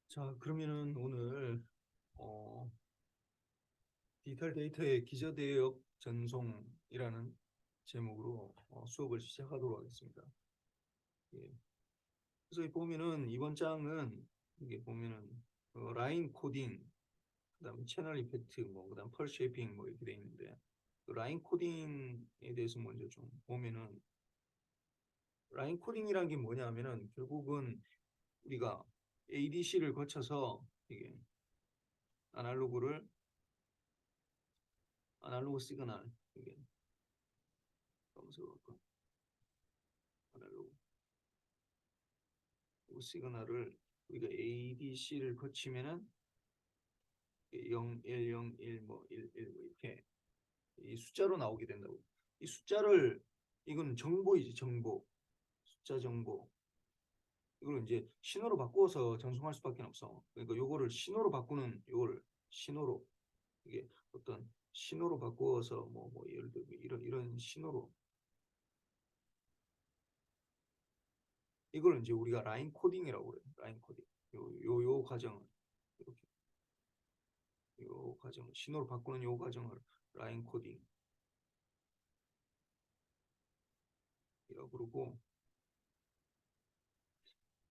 자, 그러면은 오늘 어, 디지털 데이터의 기저대역 전송이라는 제목으로 수업을 시작하도록 하겠습니다. 예. 그래서 이 보면은 이번 장은 이게 보면은 라인 코딩, 그다음 채널 이펙트, 뭐 그다음 펄 쉐이핑 뭐 이렇게 돼 있는데 그 라인 코딩에 대해서 먼저 좀 보면은 라인 코딩이란 게 뭐냐면은 결국은 우리가 ADC를 거쳐서 이게 아날로그를 아날로그 시그널 이게 검색어 아날로그 시그널을 우리가 ABC를 거치면은 0, 1, 0, 1, 뭐 1, 1, 뭐 이렇게 이 숫자로 나오게 된다고. 이 숫자를 이건 정보이지 정보. 숫자 정보. 이걸 이제 신호로 바꾸어서 전송할 수밖에 없어. 그러니까 요거를 신호로 바꾸는 요거를 신호로 이게 어떤 신호로 바꾸어서 뭐 예를 들어 이런 신호로 이걸 이제 우리가 라인 코딩이라고 그래요. 라인 코딩. 요 과정을 이렇게 요 과정 신호를 바꾸는 요 과정을 라인 코딩이라고 그러고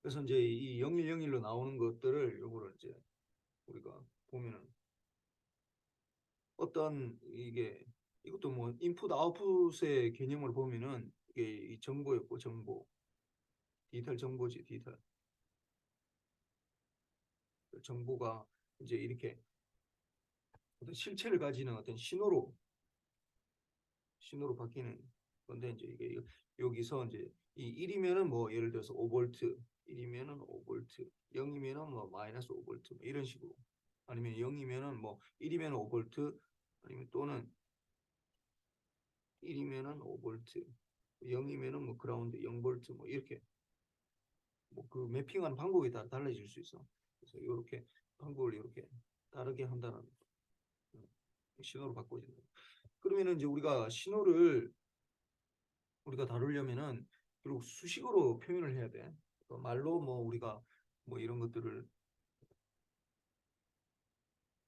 그래서 이제 이 0101로 나오는 것들을 요거를 이제 우리가 보면은 어떤 이게 이것도 뭐 인풋 아웃풋의 개념을 보면은 이게 이 정보였고 정보 디지털 정보지 디지털 정보가 이제 이렇게 어떤 실체를 가지는 어떤 신호로 바뀌는 건데 이제 이게 여기서 이제 이 1이면은 뭐 예를 들어서 5볼트 1이면은 5볼트 0이면은 뭐 마이너스 5볼트 뭐 이런 식으로 아니면 0이면은 뭐 1이면 5볼트 아니면 또는 1이면은 5볼트 0이면은 뭐 그라운드 0볼트 뭐 이렇게 뭐 그 매핑하는 방법이 다 달라질 수 있어. 그래서 이렇게 방법을 이렇게 다르게 한다는 신호로 바꿔진다. 그러면은 이제 우리가 다루려면은 결국 수식어로 표현을 해야 돼. 말로 뭐 우리가 뭐 이런 것들을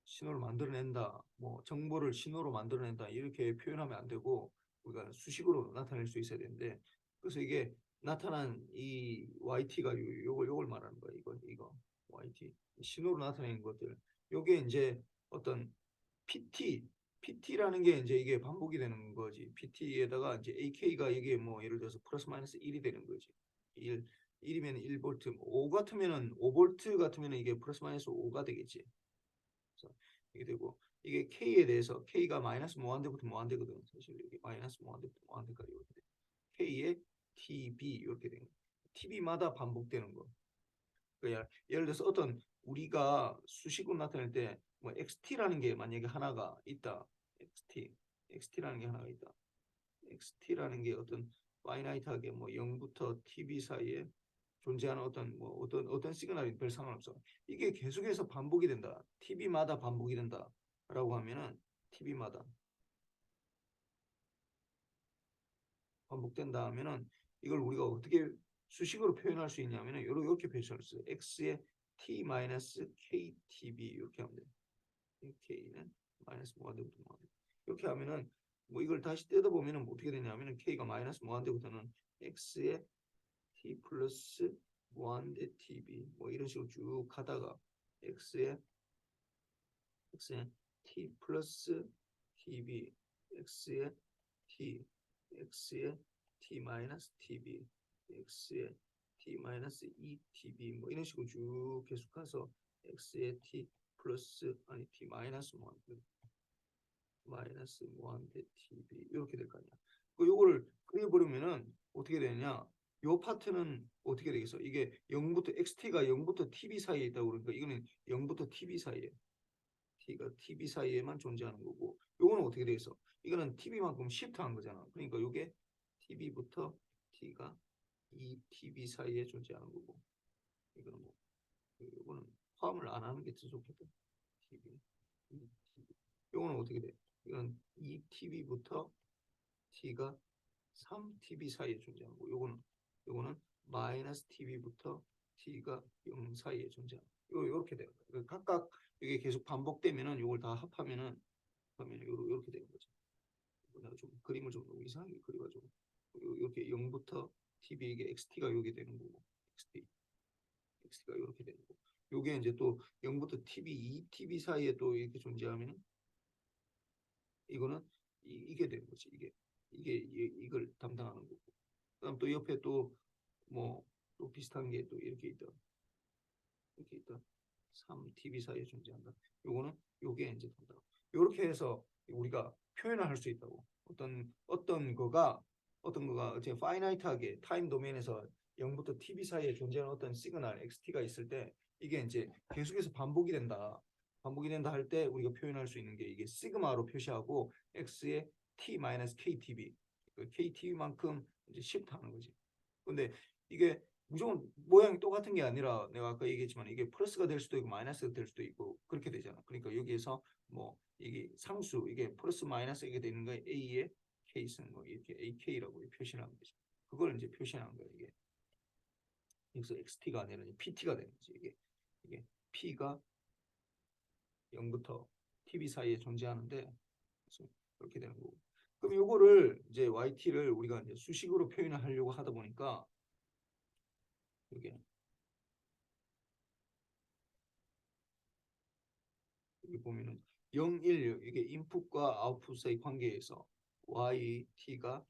신호를 만들어낸다, 뭐 정보를 신호로 만들어낸다 이렇게 표현하면 안 되고 우리가 수식어로 나타낼 수 있어야 되는데 그래서 이게 나타난 이 YT가 요걸 말하는 거야. 이거 YT 신호로 나타내는 것들. 요게 이제 어떤 PT PT라는 게 이제 이게 반복이 되는 거지. PT에다가 이제 AK가 이게 뭐 예를 들어서 플러스 마이너스 1이 되는 거지. 1, 1이면 1볼트, 5 같으면은 5볼트 같으면은 이게 플러스 마이너스 5가 되겠지. 그래서 이게 되고 이게 K에 대해서 K가 마이너스 무한대부터 무한대거든. 사실 이게 마이너스 무한대부터 무한대까지 이렇게 돼. K에 TB 이렇게 되는 거. TB마다 반복되는 거. 그러니까 예를 들어서 어떤 우리가 수식으로 나타낼 때 뭐 XT라는 게 만약에 하나가 있다. XT라는 게 하나가 있다. XT라는 게 어떤 파이나이트하게 뭐 0부터 TB 사이에 존재하는 어떤 시그널이 별 상관없어. 이게 계속해서 반복이 된다. TV마다 반복이 된다라고 하면은 TV마다 반복된다 하면은 이걸 우리가 어떻게 수식으로 표현할 수 있냐면은 이렇게 표현할 수 있어요. x의 t-ktb 이렇게 하면 돼. k는 마이너스 무한대부터 무한대. 이렇게 하면은 뭐 이걸 다시 뜯어보면은 뭐 어떻게 되냐면은 k가 마이너스 무한대부터는 x의 t 플러스 무한대 tb 뭐 이런 식으로 쭉 가다가 x의 x의 t 플러스 tb x의 t x의 t 마이너스 tb x의 t 마이너스 2tb 뭐 이런 식으로 쭉 계속 가서 x의 t 플러스 아니 t 마이너스 무한대 tb 이렇게 될 거 아니야. 요거를 그려버리면은 어떻게 되냐? 요 파트는 어떻게 되겠어? 이게 0부터 xt가 0부터 tb 사이에 있다고 그러니까 이거는 0부터 tb 사이에 t가 tb 사이에만 존재하는 거고 요거는 어떻게 되겠어? 이거는 tb만큼 시프트한 거잖아. 그러니까 요게 tb부터 t가 2tb 사이에 존재하는 거고 이거는 뭐 요거는 포함을 안 하는 게 더 좋겠다. tb, 2tb. 요거는 어떻게 돼? 이건 2tb부터 t가 3tb 사이에 존재하는 거. 요거는 마이너스 tb부터 t가 0 사이에 존재하는 요렇게 돼요. 각각 이게 계속 반복되면은 이걸 다 합하면은 요렇게 되는 거죠. 내가 좀 그림을 좀 너무 이상하게 그려가지고 이렇게 0부터 tb 이게 xt가 요게 되는 거고 xt가 이렇게 되는 거고 요게 이제 또 0부터 tb 2tb 사이에 또 이렇게 존재하면 이거는 이게 되는 거지. 이게 이걸 담당하는 거고. 그다음 또 옆에 또 뭐 또 비슷한 게 또 이렇게 있다. 3tb 사이에 존재한다. 요거는 요게 이제 담당. 요렇게 해서 우리가 표현을 할 수 있다고. 어떤 거가 이제 파이나이트하게 타임 도메인에서 0부터 tb 사이에 존재하는 어떤 시그널 xt가 있을 때 이게 이제 계속해서 반복이 된다. 반복이 된다 할 때 우리가 표현할 수 있는 게 이게 시그마로 표시하고 x의 t-ktb ktb만큼 이제 시프트하는 거지. 근데 이게 무조건 모양이 똑같은 게 아니라 내가 아까 얘기했지만 이게 플러스가 될 수도 있고 마이너스가 될 수도 있고 그렇게 되잖아. 그러니까 여기에서 뭐 이게 상수 이게 플러스 마이너스 이게 되는 거에 a의 케이스는 뭐 이렇게 ak라고 표시를 하는 거죠. 그걸 이제 표시하는 거야 이게. 여기서 xt가 아니라 pt가 되는 거지 이게 p가 0부터 tb 사이에 존재하는데 그래서 그렇게 되는 거고. 그럼 요거를 이제 yt를 우리가 이제 수식으로 표현을 하려고 하다 보니까 이게 여기 보면은 0, 1 이게 인풋과 아웃풋의 관계에서 y, t가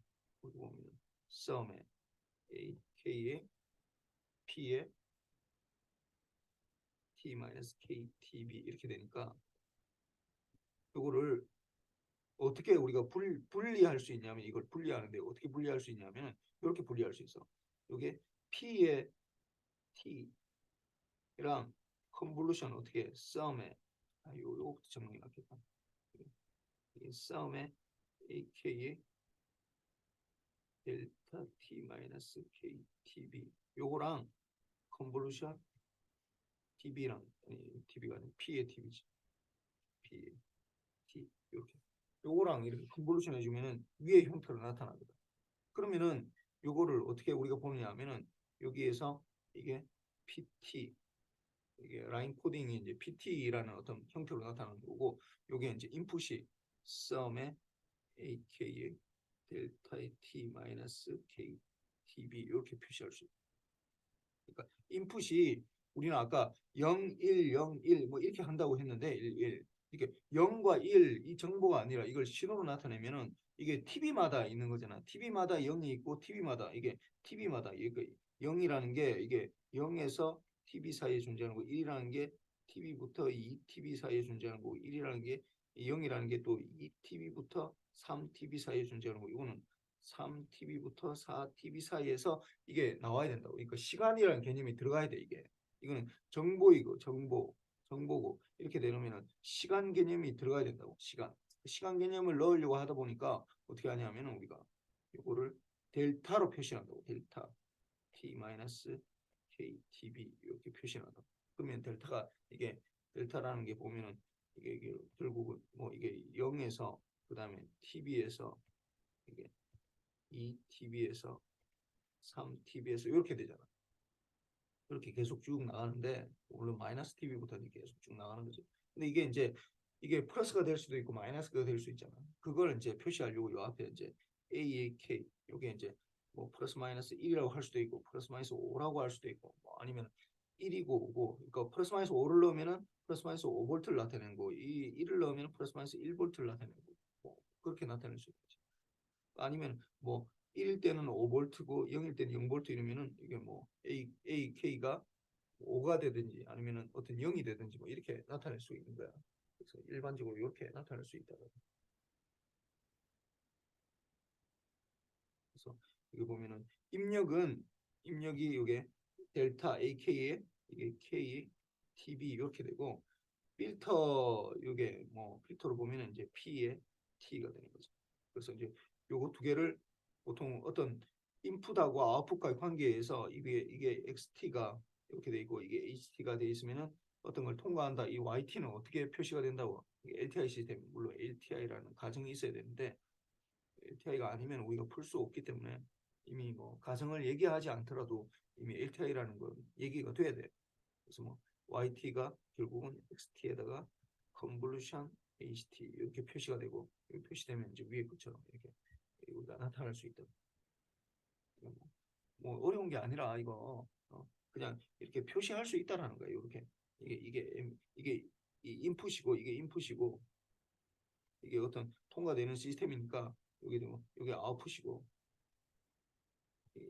여기 보면 sum의 a, k의 p의 t-k, tb 이렇게 되니까 이거를 어떻게 우리가 분리할 수 있냐면 이걸 분리하는데 어떻게 분리할 수 있냐면 이렇게 분리할 수 있어. 이게 p의 t랑 컨볼루션 어떻게 sum의 요거부터 정리가 낫겠다. 이게 sum의 ak의 델타 t 마이너스 k tb 요거랑 컨볼루션 tb랑 아니 tb가 아니라 p의 tb지 p의 t 이렇게 요거랑 이렇게 컨볼루션 해주면은 위의 형태로 나타납니다. 그러면은 요거를 어떻게 우리가 보느냐면은 여기에서 이게 pt 이게 라인 코딩이 이제 pt라는 어떤 형태로 나타나는 거고 요게 이제 인풋이 sum의 ak의 델타의 t 마이너스 k tb 이렇게 표시할 수 있어요. 그러니까 인풋이 우리는 아까 0, 1, 0, 1 뭐 이렇게 한다고 했는데 1, 1 이게 0과 1 이 정보가 아니라 이걸 신호로 나타내면은 이게 TV마다 있는 거잖아. TV마다 0이 있고 TV마다 이게 TV마다 이게 0이라는 게 이게 0에서 TV 사이에 존재하는 거 1이라는 게 TV부터 2TV 사이에 존재하는 거고 1이라는 게 0이라는 게 또 2TV부터 3TV 사이에 존재하는 거 이거는 3TV부터 4TV 사이에서 이게 나와야 된다고. 그러니까 시간이라는 개념이 들어가야 돼 이게. 이거는 정보이고 정보고 이렇게 되려면은 시간 개념이 들어가야 된다고. 시간 개념을 넣으려고 하다 보니까 어떻게 하냐면은 우리가 이거를 델타로 표시한다고. 델타 t 마이너스 k tb 이렇게 표시한다. 그러면 델타가 이게 델타라는 게 보면은 이게 결국은 뭐 이게 0에서 그다음에 tb에서 이게 2TB에서 3TB에서 이렇게 되잖아. 이렇게 계속 쭉 나가는데 물론 마이너스 TB부터 계속 쭉 나가는 거지. 근데 이게 이제 이게 플러스가 될 수도 있고 마이너스가 될 수 있잖아. 그걸 이제 표시하려고 요 앞에 이제 AAK 요게 이제 뭐 플러스 마이너스 1이라고 할 수도 있고 플러스 마이너스 5라고 할 수도 있고 뭐 아니면 1이고 5고 그러니까 플러스 마이너스 5를 넣으면은 플러스 마이너스 5볼트를 나타내는 거, 이 1을 넣으면 플러스 마이너스 1볼트를 나타내는 거, 뭐 그렇게 나타낼 수 있지. 아니면 뭐 1일 때는 5볼트고 0일 때는 0볼트 이러면은 이게 뭐 AK가 5가 되든지 아니면은 어떤 0이 되든지 뭐 이렇게 나타낼 수 있는 거야. 그래서 일반적으로 이렇게 나타낼 수 있다. 그래서 이거 보면은 입력이 이게 델타 AK에 이게 K TB 이렇게 되고 필터 이게 뭐 필터로 보면은 이제 P에 T가 되는 거죠. 그래서 이제 요거 두 개를 보통 어떤 인풋하고 아웃풋과의 관계에서 이게 XT가 이렇게 돼 있고 이게 HT가 돼 있으면은 어떤 걸 통과한다. 이 YT는 어떻게 표시가 된다고? LTI 시스템 물론 LTI라는 가정이 있어야 되는데 LTI가 아니면 우리가 풀 수 없기 때문에 이미 뭐 가정을 얘기하지 않더라도 이미 LTI라는 건 얘기가 돼야 돼. 그래서 뭐 YT가 결국은 XT에다가 컨볼루션 HT 이렇게 표시가 되고 이렇게 표시되면 이제 위에 것처럼 이렇게 우리가 나타날 수 있다. 뭐 어려운 게 아니라 이거 그냥 이렇게 표시할 수 있다라는 거예요. 이렇게 이게 이 인풋이고 이게 인풋이고 이게 어떤 통과되는 시스템이니까 여기 아웃풋이고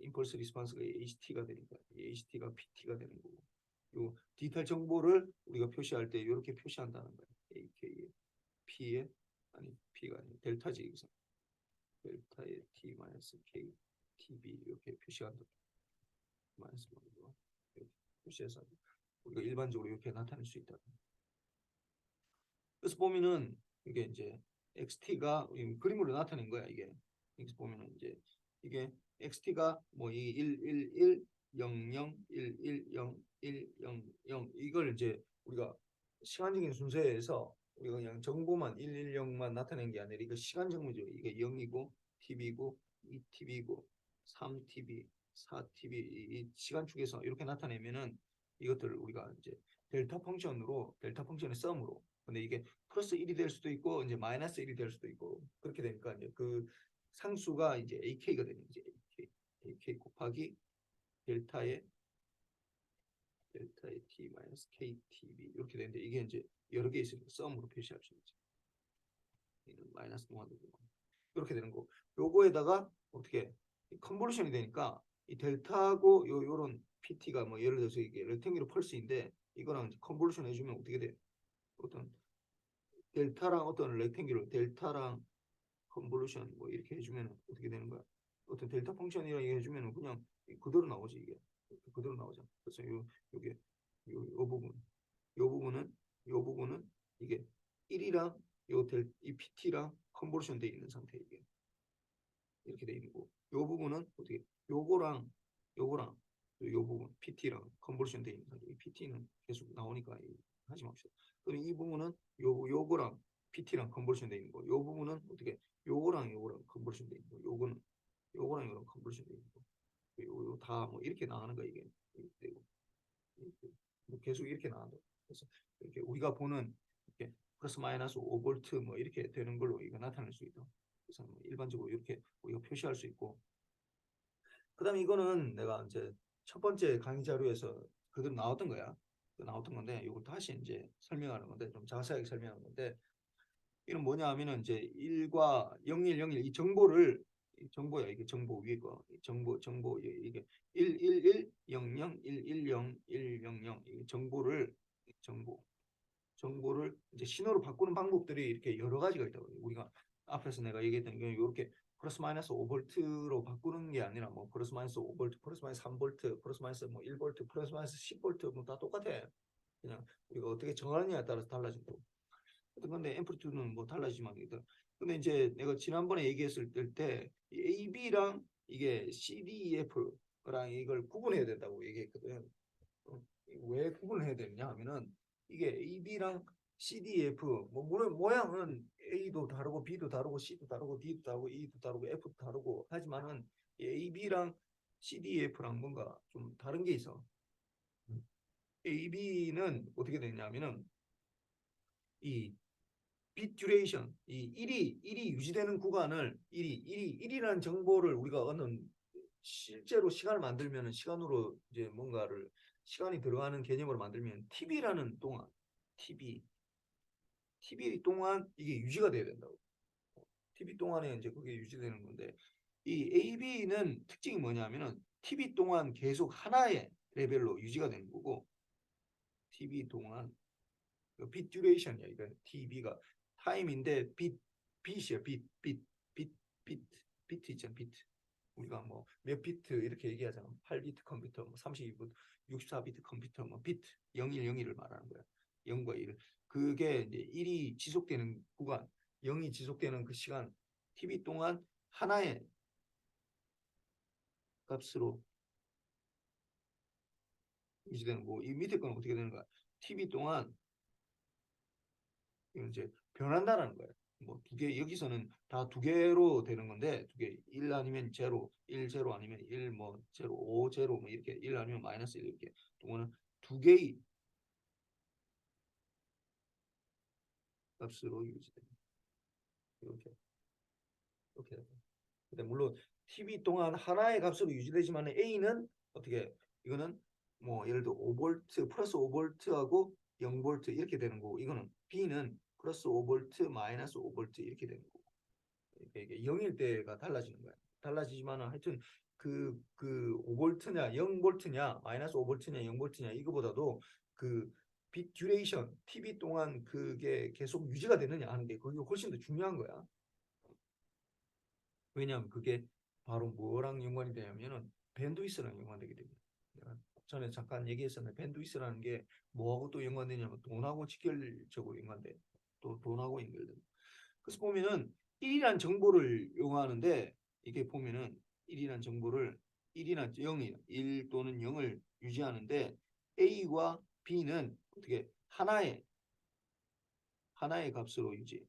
임펄스 리스폰스가 HT가 되니까 HT가 PT가 되는 거고 요 디지털 정보를 우리가 표시할 때 이렇게 표시한다는 거예요. AK에 P에 아니 P가 아니 델타지 여기서 델타에 T 마이너스 K TB 이렇게 표시한다. 마이너스 이렇게 표시해서 우리가 일반적으로 이렇게 나타낼 수 있다. 그래서 보면은 이게 이제 XT가 그림으로 나타낸 거야 이게. 여기서 보면은 이제 이게 XT가 뭐 이 111 00 110 100 이걸 이제 우리가 시간적인 순서에서 우리가 그냥 정보만 110만 나타낸 게 아니라 이거 시간 정보죠. 이게 0이고 TB고 2TB고 3TB 4TB 이 시간축에서 이렇게 나타내면은 이것들을 우리가 이제 델타 펑션의 썸으로 근데 이게 플러스 1이 될 수도 있고 이제 마이너스 1이 될 수도 있고 그렇게 되니까 이제 그 상수가 이제 AK가 되는 이제 AK 곱하기 델타의 T 마이너스 KTB 이렇게 되는데 이게 이제 여러 개 있으니까 썸으로 표시할 수 있죠. 마이너스 동안도 이렇게 되는 거. 요거에다가 어떻게 컨볼루션이 되니까 이 델타하고 요런 PT가 뭐 예를 들어서 이게 렉탱귤 펄스인데 이거랑 컨볼루션 해주면 어떻게 돼? 어떤 델타랑 어떤 렉탱귤 델타랑 컨볼루션 뭐 이렇게 해주면 어떻게 되는 거야? 어떤 델타 펑션이라 해주면 그냥 그대로 나오지 이게 그대로 나오잖아. 그래서 요게 요 부분 요 부분은 이게 1이랑 이 PT랑 컨볼루션 돼 있는 상태 이게 이렇게 돼 있는 거고 요 부분은 어떻게 요거랑 요 부분 PT랑 컨볼루션 돼 있는 상태. 이 PT는 계속 나오니까 하지 맙시다. 그럼 이 부분은 요거랑 PT랑 컨볼루션 돼 있는 거. 요 부분은 어떻게 요거랑 컨볼루션 돼 있는 거. 요거랑 컨볼루션 돼 있는 거. 요 다 뭐 이렇게 나가는 거 이게 이렇게 되고 뭐 계속 이렇게 나간다. 그래서 이렇게 우리가 보는 이렇게 플러스 마이너스 5볼트 뭐 이렇게 되는 걸로 이거 나타낼 수 있다. 그래서 뭐 일반적으로 이렇게 우리가 표시할 수 있고 그다음에 이거는 내가 이제 첫 번째 강의 자료에서 그대로 나왔던 거야. 나왔던 건데 이걸 다시 이제 설명하는 건데 좀 자세하게 설명하는 건데 이는 뭐냐 하면은 이제 1과 0101 이 정보를 정보야 이게 정보 위에 거 정보 이게 111 00 110 100 이 정보를 이제 신호로 바꾸는 방법들이 이렇게 여러 가지가 있다고 우리가 앞에서 내가 얘기했던 게 이렇게 플러스 마이너스 5볼트로 바꾸는 게 아니라 뭐 플러스 마이너스 5볼트, 플러스 마이너스 3볼트, 플러스 마이너스 뭐 1볼트, 플러스 마이너스 10볼트 뭐 다 똑같아. 그냥 우리가 어떻게 정하느냐에 따라서 달라진고 근데 앰플리튜드는 뭐 달라지만 근데 이제 내가 지난번에 얘기했을 때 AB랑 이게 CDEF랑 이걸 구분해야 된다고 얘기했거든. 왜 구분을 해야 되느냐 하면은 이게 AB랑 CDF 뭐 물론 모양은 A도 다르고 B도 다르고 C도 다르고 D도 다르고 E도 다르고 F도 다르고 하지만은 AB랑 CDF랑 뭔가 좀 다른 게 있어. AB는 어떻게 되냐면은 이 빗 듀레이션 이 1이 유지되는 구간을 1이라는 정보를 우리가 어느 실제로 시간을 만들면 시간으로 이제 뭔가를 시간이 들어가는 개념으로 만들면 TB라는 동안 TB 동안 이게 유지가 돼야 된다고. TB 동안에 이제 그게 유지되는 건데 이 AB는 특징이 뭐냐면은 TB 동안 계속 하나의 레벨로 유지가 되는 거고 TB 동안 빗 듀레이션이야. 이거 TB가 타임인데 빛이야. 빛 비트 있잖아. 비트. 우리가 뭐 몇 비트 이렇게 얘기하잖아. 8비트 컴퓨터, 뭐 32비트, 64비트 컴퓨터, 뭐 비트 0101을 말하는 거야. 0과 1. 그게 이제 1이 지속되는 구간, 0이 지속되는 그 시간, TV 동안 하나의 값으로 유지되는 거고, 이 밑에 건 어떻게 되는 거야? TV 동안 이제 변한다는 거야. 뭐 두 개, 여기서는 다 두 개로 되는 건데, 두 개, 1 아니면 제로, 1 제로 아니면 1 뭐 제로, 5 제로 뭐 이렇게, 1 아니면 마이너스 1 이렇게. 또는 두 개의 값으로 유지됩니다. 이렇게. 이렇게. 근데 물론 TV 동안 하나의 값으로 유지되지만 A는 어떻게, 이거는 뭐 예를 들어 5V 플러스 5V하고 0V 이렇게 되는 거고, 이거는 B는 플러스 5V 마이너스 5V 이렇게 되는 거고, 이게 0일 때가 달라지는 거야. 달라지지만은 하여튼 그 5V냐 0V냐 마이너스 5V냐 0V냐 이거보다도 그빛 듀레이션 TV 동안 그게 계속 유지가 되느냐 하는 게 그게 훨씬 더 중요한 거야. 왜냐하면 그게 바로 뭐랑 연관이 되냐면은 밴드위스랑 연관되게 됩니다. 내가 전에 잠깐 얘기했었는데, 밴드위스라는 게 뭐하고 또 연관되냐면 돈하고 직결적으로 연관돼. 또 돈하고 연결돼. 그래서 보면은 1이란 정보를 요구하는데, 이게 보면은 1이란 정보를 1이나 0이 1 또는 0을 유지하는데, A와 B는 어떻게 하나의 값으로 유지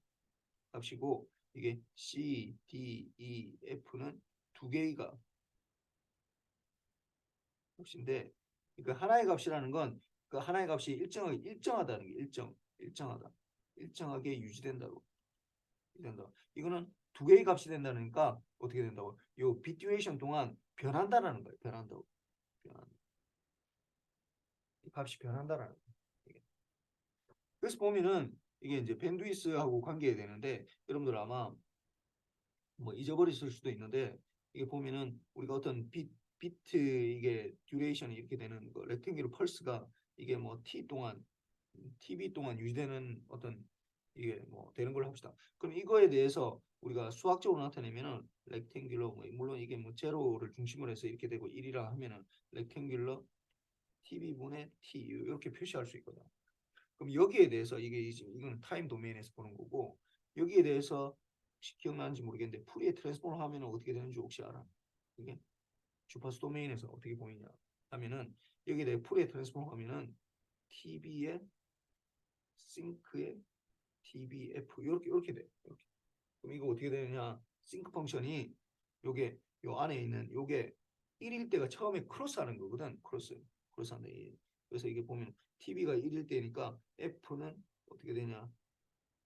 값이고, 이게 C, D, E, F는 두 개의 값인데, 그 하나의 값이라는 건 그 하나의 값이 일정하다는 게 일정하게 유지된다고. 된다. 이거는 두 개의 값이 된다니까 어떻게 된다고? 요 비듀에이션 동안 변한다라는 거예요. 변한다고. 변한. 값이 변한다라는 거예요. 그래서 보면은 이게 이제 밴드위스하고 관계되는데, 여러분들 아마 뭐 잊어버렸을 수도 있는데, 이게 보면은 우리가 어떤 비트 이게 듀레이션이 이렇게 되는 거 렉탱귤 펄스가 이게 뭐 t 동안 tb 동안 유지되는 어떤 이게 뭐 되는 걸 합시다. 그럼 이거에 대해서 우리가 수학적으로 나타내면은 렉탱귤러 뭐 물론 이게 뭐 제로를 중심으로 해서 이렇게 되고 1이라 하면은 렉탱귤러 tb분의 t 이렇게 표시할 수 있거든. 그럼 여기에 대해서 이거는 타임 도메인에서 보는 거고, 여기에 대해서 혹시 기억나는지 모르겠는데 푸리에 트랜스폼을 하면 어떻게 되는지 혹시 알아? 이게 주파수 도메인에서 어떻게 보이냐 하면은, 여기에 대해 푸리에 트랜스폼 하면은 TB의 싱크의 TBF 이렇게 돼. 이렇게. 그럼 이거 어떻게 되느냐? 싱크 펑션이 요게 요 안에 있는 요게 1일 때가 처음에 크로스하는 거거든. 크로스한다. 그래서 이게 보면 TB가 1일 때니까 F는 어떻게 되냐?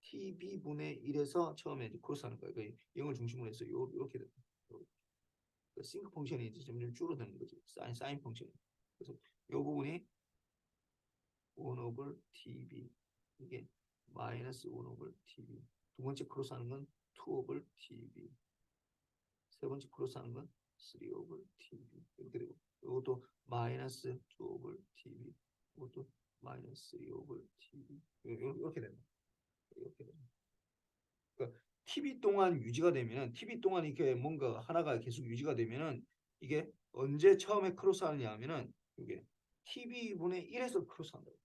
TB분의 1에서 처음에 이제 크로스하는 거예요. 그 0을 중심으로 해서 이렇게 됩니다. 그 싱크 펑션이 이제 점점 줄어드는 거지. 사인 펑션이. 그래서 이 부분이 1 over TB, 이게 마이너스 1 over TB. 두 번째 크로스하는 건 2 over TB. 세 번째 크로스하는 건 3 over TB. 이렇게 되고, 이것도 마이너스 2 over TB. 이것도 마이너스 3 over TB. 이렇게 됩니다. 이렇게 됩니다. 그러니까 TV 동안 유지가 되면은, TV 동안 이렇게 뭔가 하나가 계속 유지가 되면은, 이게 언제 처음에 크로스하느냐 하면은 이게 TV분의 1에서 크로스한다고.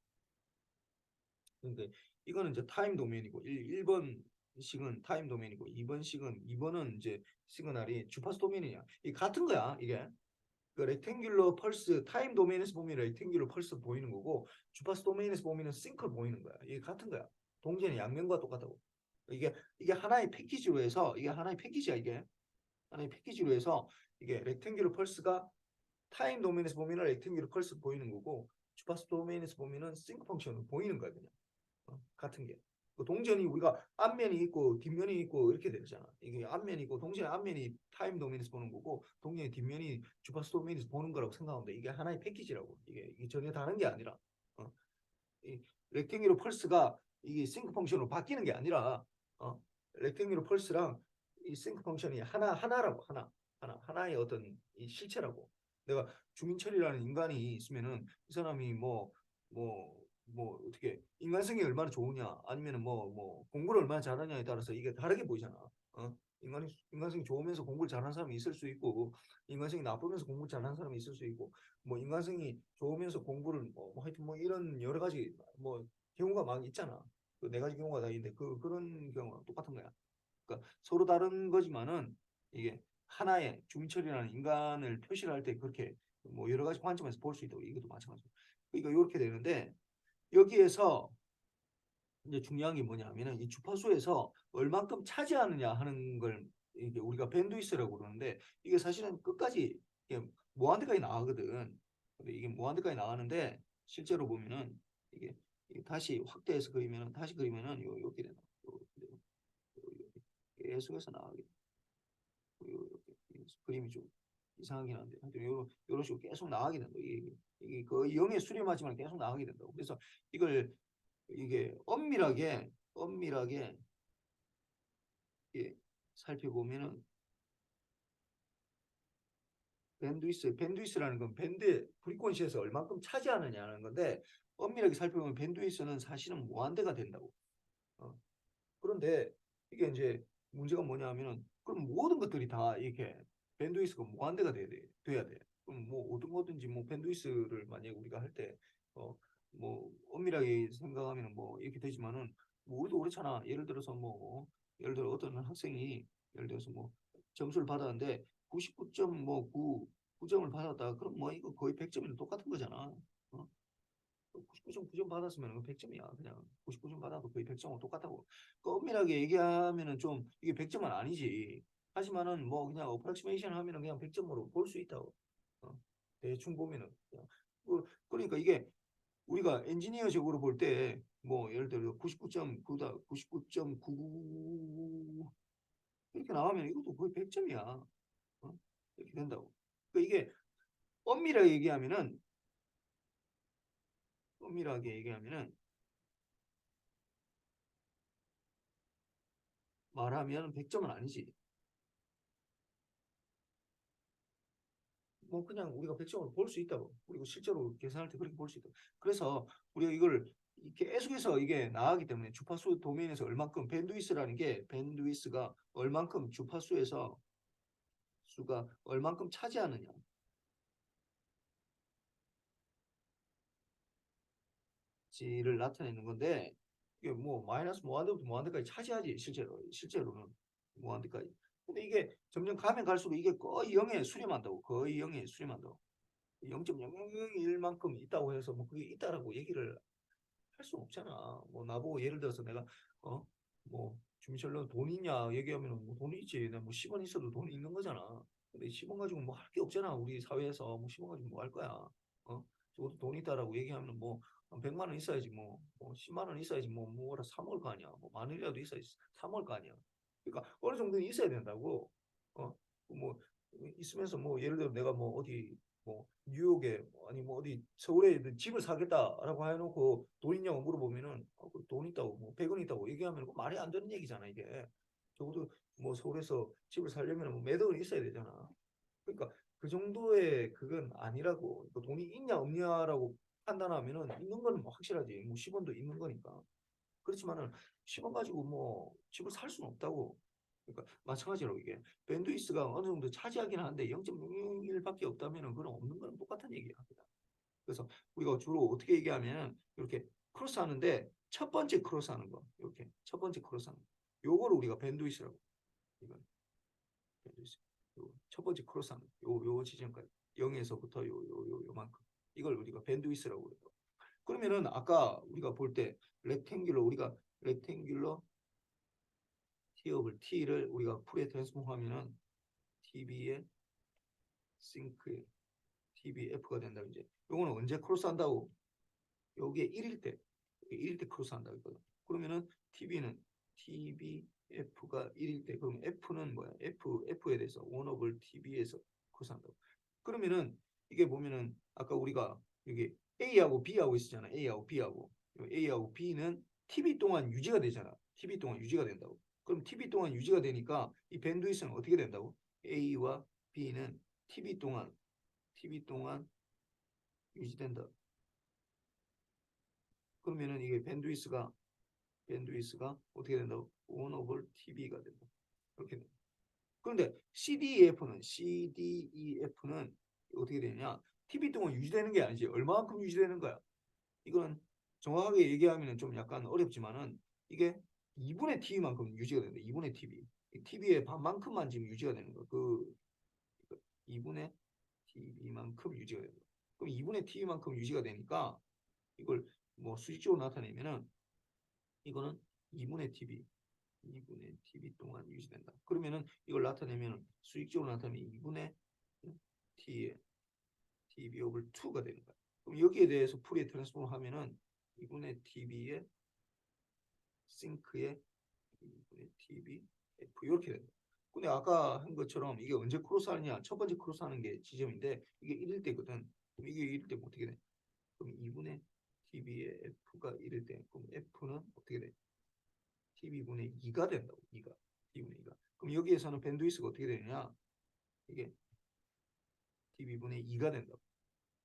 그러니까 이거는 이제 타임 도메인이고, 1번식은 타임 도메인이고, 2번은 이제 시그널이 주파수 도메인이냐. 이게 같은 거야, 이게. 그 렉탱귤러 펄스 타임 도메인에서 보면 렉탱귤러 펄스 보이는 거고, 주파수 도메인에서 보면 싱크를 보이는 거야. 이게 같은 거야. 동전의 양면과 똑같다고. 이게 하나의 패키지로 해서, 이게 하나의 패키지야. 이게 하나의 패키지로 해서 이게 렉탱귤러 펄스가 타임 도메인에서 보면은 렉탱귤러 펄스 보이는 거고, 주파수 도메인에서 보면은 싱크 펑션을 보이는 거야. 그냥 같은 게. 그 동전이 우리가 앞면이 있고 뒷면이 있고 이렇게 되잖아. 이게 앞면이 있고, 동전의 앞면이 타임 도메인에서 보는 거고, 동전의 뒷면이 주파수 도메인에서 보는 거라고 생각하면 돼. 이게 하나의 패키지라고. 이게 전혀 다른 게 아니라, 어, 이 렉탱귤러 펄스가 이게 싱크 펑션으로 바뀌는 게 아니라, 렉탱귤러 펄스랑 이 싱크 펑션이 하나라고. 하나의 어떤 이 실체라고. 내가 주민철이라는 인간이 있으면은 이 사람이 뭐 어떻게 인간성이 얼마나 좋으냐, 아니면은 뭐 공부를 얼마나 잘하냐에 따라서 이게 다르게 보이잖아. 인간성이 좋으면서 공부를 잘하는 사람이 있을 수 있고, 인간성이 나쁘면서 공부 잘하는 사람이 있을 수 있고, 뭐 인간성이 좋으면서 공부를 하여튼 뭐 이런 여러 가지 뭐 경우가 막 있잖아. 그 네 가지 경우가 다 있는데 그런 경우가 똑같은 거야. 그러니까 서로 다른 거지만은, 이게 하나의 주민철이라는 인간을 표시를 할 때 그렇게 뭐 여러 가지 관점에서 볼 수 있다고. 이것도 마찬가지고. 그러니까 이렇게 되는데, 여기에서 이제 중요한 게 뭐냐면은 이 주파수에서 얼만큼 차지하느냐 하는 걸 이게 우리가 밴드위스라고 그러는데 이게 사실은 끝까지 이게 무한대까지 나가거든. 근데 이게 무한대까지 나가는데 실제로 보면은 이게, 이게 다시 확대해서 그리면은 다시 그리면은 이렇게 된다. 계속해서 나가게 돼. 그림이 좀 이상하긴 한데 하여튼 요런 식으로 계속 나가게 된다. 이게 거의 영의 수렴하지만 계속 나가게 된다고. 그래서 이걸 이게 엄밀하게 예, 살펴보면은 밴드위스라는 건 밴드 프리퀀시에서 얼만큼 차지하느냐는 건데 엄밀하게 살펴보면 밴드위스는 사실은 무한대가 된다고. 어. 그런데 이게 이제 문제가 뭐냐면은 그럼 모든 것들이 다 이렇게 밴드위스가 무한대가 돼야 돼. 그럼 뭐 어떤 거든지 뭐 밴드위스를 만약에 우리가 할 때 뭐 엄밀하게 생각하면 뭐 이렇게 되지만은 뭐 우리도 그렇잖아. 예를 들어 어떤 학생이 예를 들어서 뭐 점수를 받았는데 99.9 9점을 받았다. 그럼 뭐 이거 거의 100점이랑 똑같은 거잖아. 어? 99점 9점 받았으면 100점이야. 그냥 99점 받아도 거의 100점하고 똑같다고. 그 엄밀하게 얘기하면은 좀 이게 100점은 아니지. 하지만은 뭐 그냥 어프락시메이션 하면은 그냥 100점으로 볼 수 있다고. 어, 대충 보면은. 그러니까 이게 우리가 엔지니어적으로 볼 때 뭐 예를 들어 99.9다, 99.99 이렇게 나가면 이것도 거의 100점이야. 이렇게 된다고. 그러니까 이게 엄밀하게 얘기하면은 엄밀하게 얘기하면은 말하면 100점은 아니지. 뭐 그냥 우리가 100점으로 볼 수 있다고. 그리고 실제로 계산할 때 그렇게 볼 수 있다고. 그래서 우리가 이걸 계속해서 이게 나가기 때문에 주파수 도메인에서 얼만큼 밴드위스라는 게 밴드위스가 얼만큼 주파수에서 수가 얼만큼 차지하느냐 지를 나타내는 건데 이게 뭐 마이너스 무한대부터 무한대까지 차지하지 실제로는 무한대까지. 근데 이게 점점 가면 갈수록 이게 거의 0에 수렴한다고. 거의 0에 수렴한다고. 0.001만큼 있다고 해서 뭐 그게 있다라고 얘기를 할 수 없잖아. 뭐 나보고 예를 들어서 내가 뭐 주미철로 돈 있냐 얘기하면 뭐 돈이 있지. 내가 뭐 10원 있어도 돈이 있는 거잖아. 근데 10원 가지고 뭐 할 게 없잖아. 우리 사회에서 뭐 10원 가지고 뭐 할 거야. 저것도 돈 있다라고 얘기하면 뭐 100만 원 있어야지 뭐 10만 원 있어야지 뭐라 사 먹을 거 아니야. 뭐 만 원이라도 있어야지 사 먹을 거 아니야. 그러니까 어느 정도는 있어야 된다고. 뭐 있으면서 뭐 예를 들어 내가 뭐 어디 뭐 뉴욕에 아니 뭐 어디 서울에 집을 사겠다라고 해놓고 돈 있냐고 물어보면은 돈 있다고 뭐 100원 있다고 얘기하면 말이 안 되는 얘기잖아 이게. 적어도 뭐 서울에서 집을 살려면 뭐 몇 억은 있어야 되잖아. 그러니까 그 정도의 그건 아니라고. 그 돈이 있냐 없냐라고 판단하면은 있는 거는 뭐 확실하지. 뭐 10원도 있는 거니까. 그렇지만은 10원 가지고 뭐 집을 살 수는 없다고. 그러니까 마찬가지로 이게 밴드위스가 어느 정도 차지하긴 하는데 0.01밖에 없다면은 그건 없는 거는 똑같은 얘기합니다. 그래서 우리가 주로 어떻게 얘기하면 이렇게 크로스 하는데 첫 번째 크로스 하는 거 이렇게 첫 번째 크로스 하는 거 요거를 우리가 밴드위스라고. 이건 밴드위스. 첫 번째 크로스 하는 요 지점까지 0에서부터 요만큼 이걸 우리가 밴드위스라고 그래요. 그러면은 아까 우리가 볼 때 렉탱귤러 T업을 T를 우리가 풀에 트랜스폼하면은 TB의 싱크에 TBF가 된다 이제. 요거는 언제 크로스 한다고? 요게 1일 때 1일 때 크로스 한다고 했거든. 그러면은 TBF가 1일 때 그럼 F는 뭐야? F에 대해서 원업을 TB에서 크로스 한다고. 그러면은 이게 보면은 아까 우리가 여기 A하고 B하고 있었잖아. A하고 B는 TB 동안 유지가 되잖아. TB 동안 유지가 된다고. 그럼 TB 동안 유지가 되니까 이 밴드위스는 어떻게 된다고? A와 B는 TB 동안 유지된다. 그러면은 이게 밴드위스가 어떻게 된다고? 1 over TB가 된다. 그렇게 된다. 그런데 CDEF는 어떻게 되냐? TB 동안 유지되는 게 아니지. 얼마만큼 유지되는 거야? 이거는 정확하게 얘기하면 좀 약간 어렵지만은 이게 2분의 TB만큼 유지가 된다. 2분의 TB. TB의 반만큼만 지금 유지가 되는 거. 2분의 TB만큼 유지가 된다. 그럼 2분의 TB만큼 유지가 되니까 이걸 뭐 수직적으로 나타내면은 이거는 2분의 TV, 2분의 TV 동안 유지된다. 그러면은 이걸 나타내면 수익적으로 나타내면 2분의 T의 TV over 2가 되는 거야. 그럼 여기에 대해서 풀이에 트랜스폼 하면은 2분의 TV의 싱크의 2분의 TV F 이렇게 된다. 근데 아까 한 것처럼 이게 언제 크로스하느냐? 첫 번째 크로스하는 게 지점인데 이게 1일 때거든. 그럼 이게 1일 때면 어떻게 돼? 그럼 2분의 TV의 F가 1일 때 그럼 F는 어떻게 돼? TV분의 2가 된다고. 2가. TV분의 2가. 그럼 여기에서는 밴드위스가 어떻게 되느냐? 이게 TV분의 2가 된다고.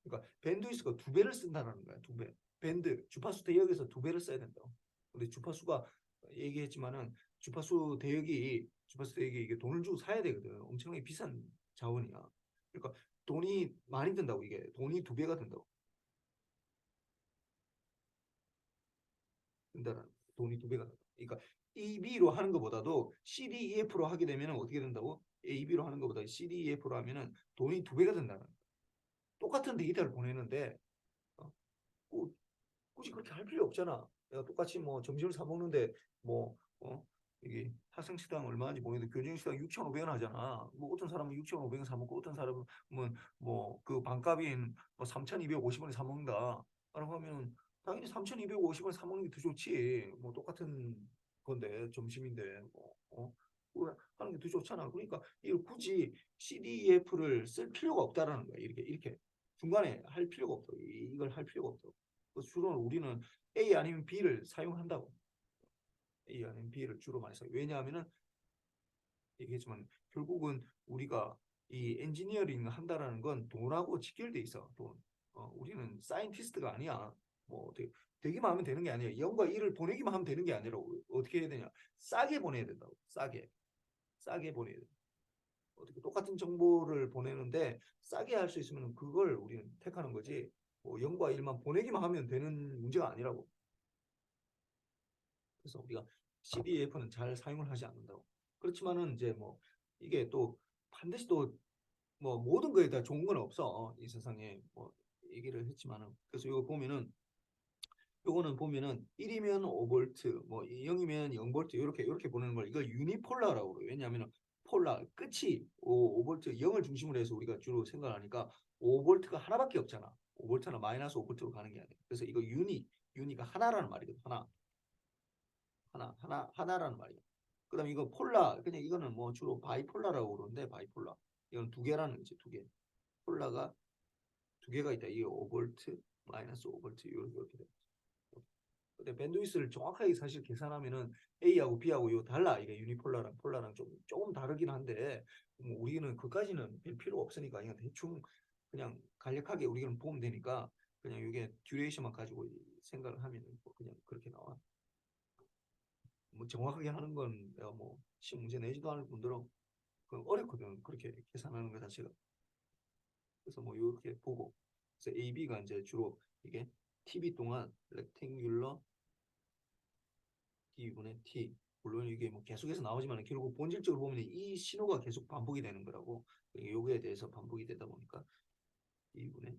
그러니까 밴드위스가 두 배를 쓴다는 거야. 두 배. 밴드 주파수 대역에서 두 배를 써야 된다고. 근데 주파수가 얘기했지만은 주파수 대역이 이게 돈을 주고 사야 되거든. 엄청나게 비싼 자원이야. 그러니까 돈이 많이 든다고. 이게 돈이 두 배가 든다고. 든다는 돈이 두 배가 든다. 그러니까 EB로 하는 것보다도 CDEF로 하게 되면 어떻게 된다고? AB로 하는 것보다 CDEF로 하면은 돈이 두 배가 된다는 거야. 똑같은 데이터를 보내는데 어, 굳이 그렇게 할 필요 없잖아. 내가 똑같이 뭐 점심을 사 먹는데 뭐 이게 학생식당 얼마인지 모르겠는데 교정식당 6,500원 하잖아. 뭐 어떤 사람은 6,500원 사 먹고 어떤 사람은 뭐 그 반값인 뭐 3,250원에 사 먹는다. 라고 하면 당연히 3,250원 사 먹는 게 더 좋지. 뭐 똑같은 건데 점심인데 그거 하는 게 더 좋잖아. 그러니까 이걸 굳이 CDEF를 쓸 필요가 없다라는 거야. 이렇게 중간에 할 필요가 없다. 이걸 할 필요가 없다. 주로 우리는 A 아니면 B를 사용한다고. A 아니면 B를 주로 많이 사용. 왜냐하면은 얘기했지만 결국은 우리가 이 엔지니어링 한다라는 건 돈하고 직결돼 있어. 돈. 우리는 사이언티스트가 아니야. 뭐 되기만 하면 되는 게 아니야. 0과 1을 보내기만 하면 되는 게 아니라 어떻게 해야 되냐? 싸게 보내야 된다고. 싸게 보내야 돼. 어떻게 똑같은 정보를 보내는데 싸게 할 수 있으면 그걸 우리는 택하는 거지. 뭐 0과 1만 보내기만 하면 되는 문제가 아니라고. 그래서 우리가 CDF는 잘 사용을 하지 않는다고. 그렇지만은 이제 뭐 이게 또 반드시 또 뭐 모든 거에 다 좋은 건 없어. 이 세상에 뭐 얘기를 했지만은 그래서 이거 보면은 요거는 보면은 1이면 5볼트, 뭐 0이면 0볼트 이렇게 보내는 걸 이걸 유니폴라라고 그래요. 왜냐하면 폴라 끝이 5볼트 0을 중심으로 해서 우리가 주로 생각하니까 5볼트가 하나밖에 없잖아. 5볼트나 마이너스 5볼트로 가는 게 아니야. 그래서 이거 유니가 하나라는 말이거든. 하나라는 말이야. 그다음 이거 폴라 그냥 이거는 뭐 주로 바이폴라라고 그러는데 바이폴라 이건 두 개라는 거지 두 개. 폴라가 두 개가 있다. 이게 5볼트 마이너스 5볼트 이렇게 돼. 근데 밴드위스를 정확하게 사실 계산하면은 A하고 B하고 요 달라. 이게 유니폴라랑 폴라랑 조금 다르긴 한데 뭐 우리는 그까지는 별 필요 없으니까 그냥 대충 그냥 간략하게 우리는 보면 되니까 그냥 이게 듀레이션만 가지고 생각을 하면 뭐 그냥 그렇게 나와. 뭐 정확하게 하는 건 내가 뭐 시험 문제 내지도 않을 뿐더러 그 어렵거든. 그렇게 계산하는 거 자체가. 그래서 뭐 이렇게 보고 그래서 AB가 이제 주로 이게 TV 동안 렉탱귤러 D분의 T 물론 이게 뭐 계속해서 나오지만 결국 본질적으로 보면 이 신호가 계속 반복이 되는 거라고 요거에 대해서 반복이 되다 보니까 D분의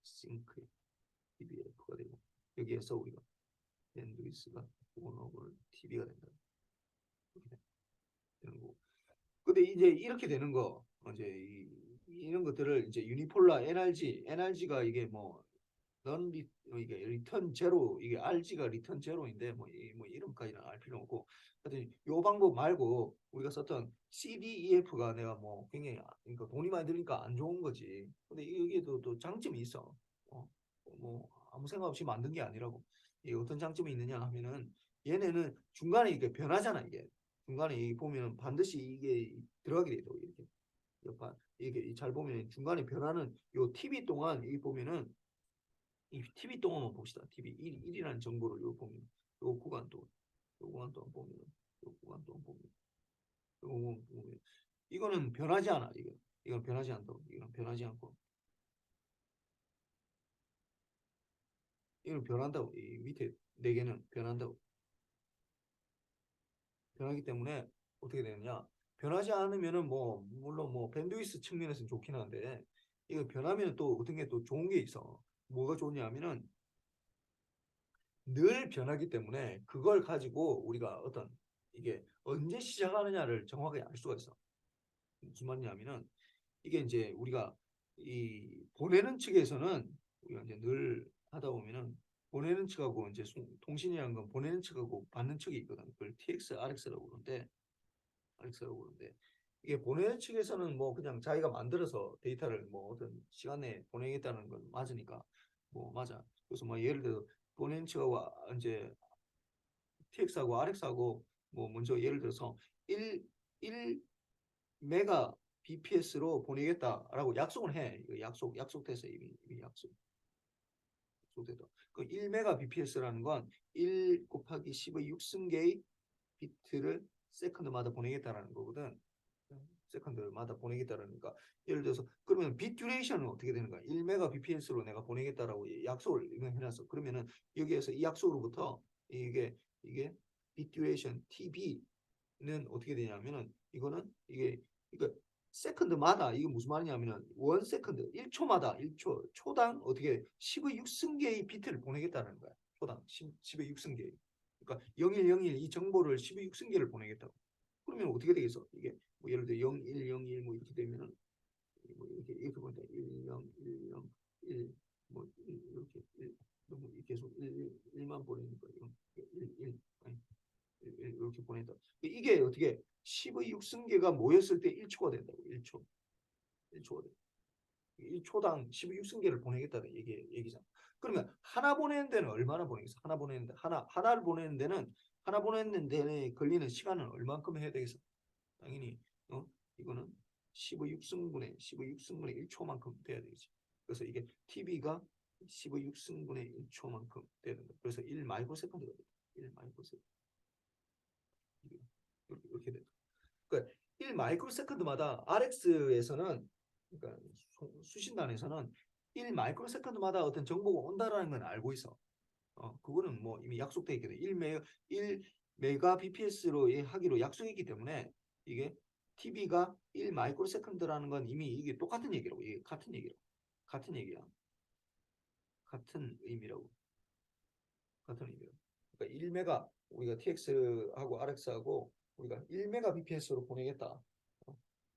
싱크 TBF가 되고 여기에서 우리가 밴드위스가 1/5 TB가 된다. 이렇게 되는 거고 근데 이제 이렇게 되는 거 이제 이런 것들을 이제 유니폴라 NRG가 이게 넌 이게 리턴 제로 이게 RG가 리턴 제로인데 뭐 이름까지는 알 필요 없고 하여튼 요 방법 말고 우리가 썼던 CDEF가 내가 뭐 굉장히 그러니까 돈이 많이 들으니까 안 좋은 거지. 근데 여기에도 또 장점이 있어. 뭐 아무 생각 없이 만든 게 아니라고. 이게 어떤 장점이 있느냐 하면은 얘네는 중간에 이게 변하잖아 이게. 중간에 이 보면 반드시 이게 들어가게 돼요. 이렇게. 이게 잘 보면 중간에 변하는 요 TV 동안 이 보면은 이 TV 동안만 봅시다. TV 1이라는 정보를 요 보면 요 구간 동안 요 구간 동안 보면 요 구간 동안 보면 요 구간 보면 이거는 변하지 않아. 이건 변하지 않다고. 이건 변하지 않고 이건 변한다고. 이 밑에 네 개는 변한다고. 변하기 때문에 어떻게 되느냐? 변하지 않으면은 뭐 물론 뭐 밴드위스 측면에서는 좋긴 한데 이거 변하면 또 어떤 게 또 좋은 게 있어. 뭐가 좋냐면은 늘 변하기 때문에 그걸 가지고 우리가 어떤 이게 언제 시작하느냐를 정확하게 알 수가 있어. 무슨 말이냐면은 이게 이제 우리가 이 보내는 측에서는 우리가 이제 늘 하다 보면은 보내는 측하고 이제 통신이라는 건 보내는 측하고 받는 측이 있거든. 그걸 TX, RX라고 그러는데 RX라고 그러는데 이게 보내는 측에서는 뭐 그냥 자기가 만들어서 데이터를 뭐 어떤 시간에 보내겠다는 건 맞으니까 뭐 맞아. 그래서 뭐 예를 들어 보내는 측하고 이제 TX하고 RX하고 뭐 먼저 예를 들어서 1 메가 BPS로 보내겠다라고 약속을 해. 이거 약속돼서 이미 약속돼서 그 1메가 BPS라는 건 1 곱하기 10의 6승계의 비트를 세컨드마다 보내겠다라는 거거든. 세컨드마다 보내겠다라니까 예를 들어서 그러면 빗 듀레이션은 어떻게 되는 거야? 1메가 BPS로 내가 보내겠다라고 약속을 해놨어. 그러면은 여기에서 이 약속으로부터 이게 빗 듀레이션 TB는 어떻게 되냐면은 이거는 이게 그러니까 세컨드마다 이게 무슨 말이냐면은 원 세컨드 1초마다 1초 초당 어떻게 10의 6승계의 비트를 보내겠다는 거야. 초당 10의 6승계. 그러니까 0101 이 정보를 10의 6승계를 보내겠다고. 그러면 어떻게 되겠어? 이게 뭐 예를 들어 0101 뭐 이렇게 되면은 뭐 이렇게 보니까 1010 1뭐 이렇게 1 계속 1만 보내니까 이건 1 아니 이렇게 보낸다. 이게 어떻게 10의 6승계가 모였을 때 1초가 된다고. 1초. 1초가 돼. 1초당 10의 6승계를 보내겠다는 얘기잖아. 그러면 하나 보내는 데는 얼마나 보내겠어? 하나 보내는 데 하나를 보내는 데는 하나 보내는 데에 걸리는 시간은 얼만큼 해야 되겠어? 당연히 이거는 15 6승분의 15 6승분의 1초만큼 돼야 되겠지. 그래서 이게 TV가 15 6승분의 1초만큼 돼야 된다. 그래서 1 마이크로세컨드가 된다. 1 마이크로세컨드. 이렇게 된다. 그러니까 1 마이크로세컨드마다 RX에서는 그러니까 수신단에서는 1 마이크로세컨드마다 어떤 정보가 온다라는 건 알고 있어. 그거는 뭐 이미 약속돼 있거든. 1 메가 BPS로 하기로 약속했기 때문에 이게 TV가 1 마이크로 세컨드라는 건 이미 이게 똑같은 얘기라고. 이게 같은 얘기라고. 같은 얘기야. 같은 의미라고. 같은 의미라고. 그러니까 1메가 우리가 TX하고 RX하고 우리가 1메가 BPS로 보내겠다.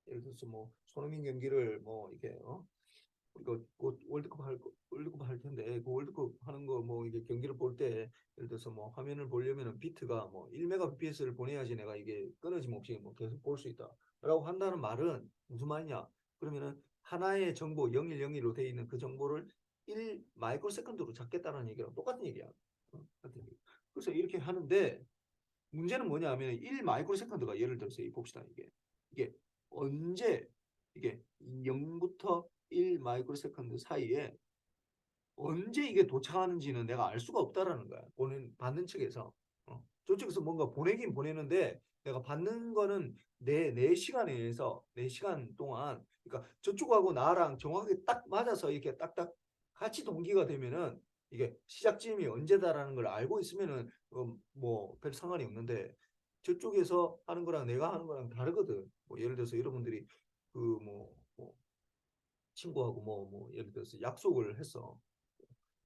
예를 들어서 뭐 손흥민 경기를 뭐 이렇게 이거 곧 월드컵 할 텐데 그 월드컵 하는 거 뭐 이게 경기를 볼 때 예를 들어서 뭐 화면을 보려면은 비트가 뭐 1메가bps를 보내야지 내가 이게 끊어짐 없이 뭐 계속 볼 수 있다라고 한다는 말은 무슨 말이냐? 그러면은 하나의 정보 0101로 되어 있는 그 정보를 1 마이크로 세컨드로 잡겠다는 얘기랑 똑같은 얘기야. 같은 얘기. 그래서 이렇게 하는데 문제는 뭐냐면 1 마이크로 세컨드가 예를 들어서 봅시다. 이게 언제 이게 0부터 1 마이크로 세컨드 사이에 언제 이게 도착하는지는 내가 알 수가 없다라는 거야. 받는 측에서. 저쪽에서 뭔가 보내긴 보내는데 내가 받는 거는 내 시간에 의해서 내 시간 동안 그러니까 저쪽하고 나랑 정확하게 딱 맞아서 이렇게 딱딱 같이 동기가 되면은 이게 시작점이 언제다라는 걸 알고 있으면은 뭐별 상관이 없는데 저쪽에서 하는 거랑 내가 하는 거랑 다르거든. 뭐 예를 들어서 여러분들이 그뭐 친구하고 뭐 예를 들어서 약속을 했어.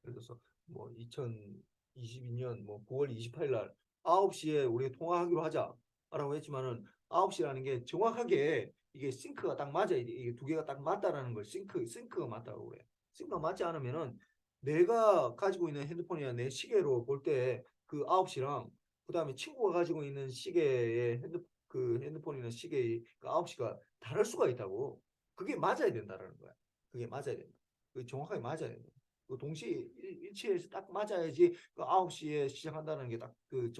예를 들어서 뭐 2022년 뭐 9월 28일 날 9시에 우리 통화하기로 하자라고 했지만은 9시라는 게 정확하게 이게 싱크가 딱 맞아. 이게 두 개가 딱 맞다라는 걸 싱크가 맞다고 그래. 싱크가 맞지 않으면은 내가 가지고 있는 핸드폰이나 내 시계로 볼 때 그 9시랑 그다음에 친구가 가지고 있는 시계의 그 핸드폰이나 시계의 그 9시가 다를 수가 있다고. 그게 맞아야 된다라는 거야. 그게 맞아야 된다. 그게 정확하게 맞아야 된다. 그 동시 일치해서 딱 맞아야지 그 9시에 시작한다는 게 딱 그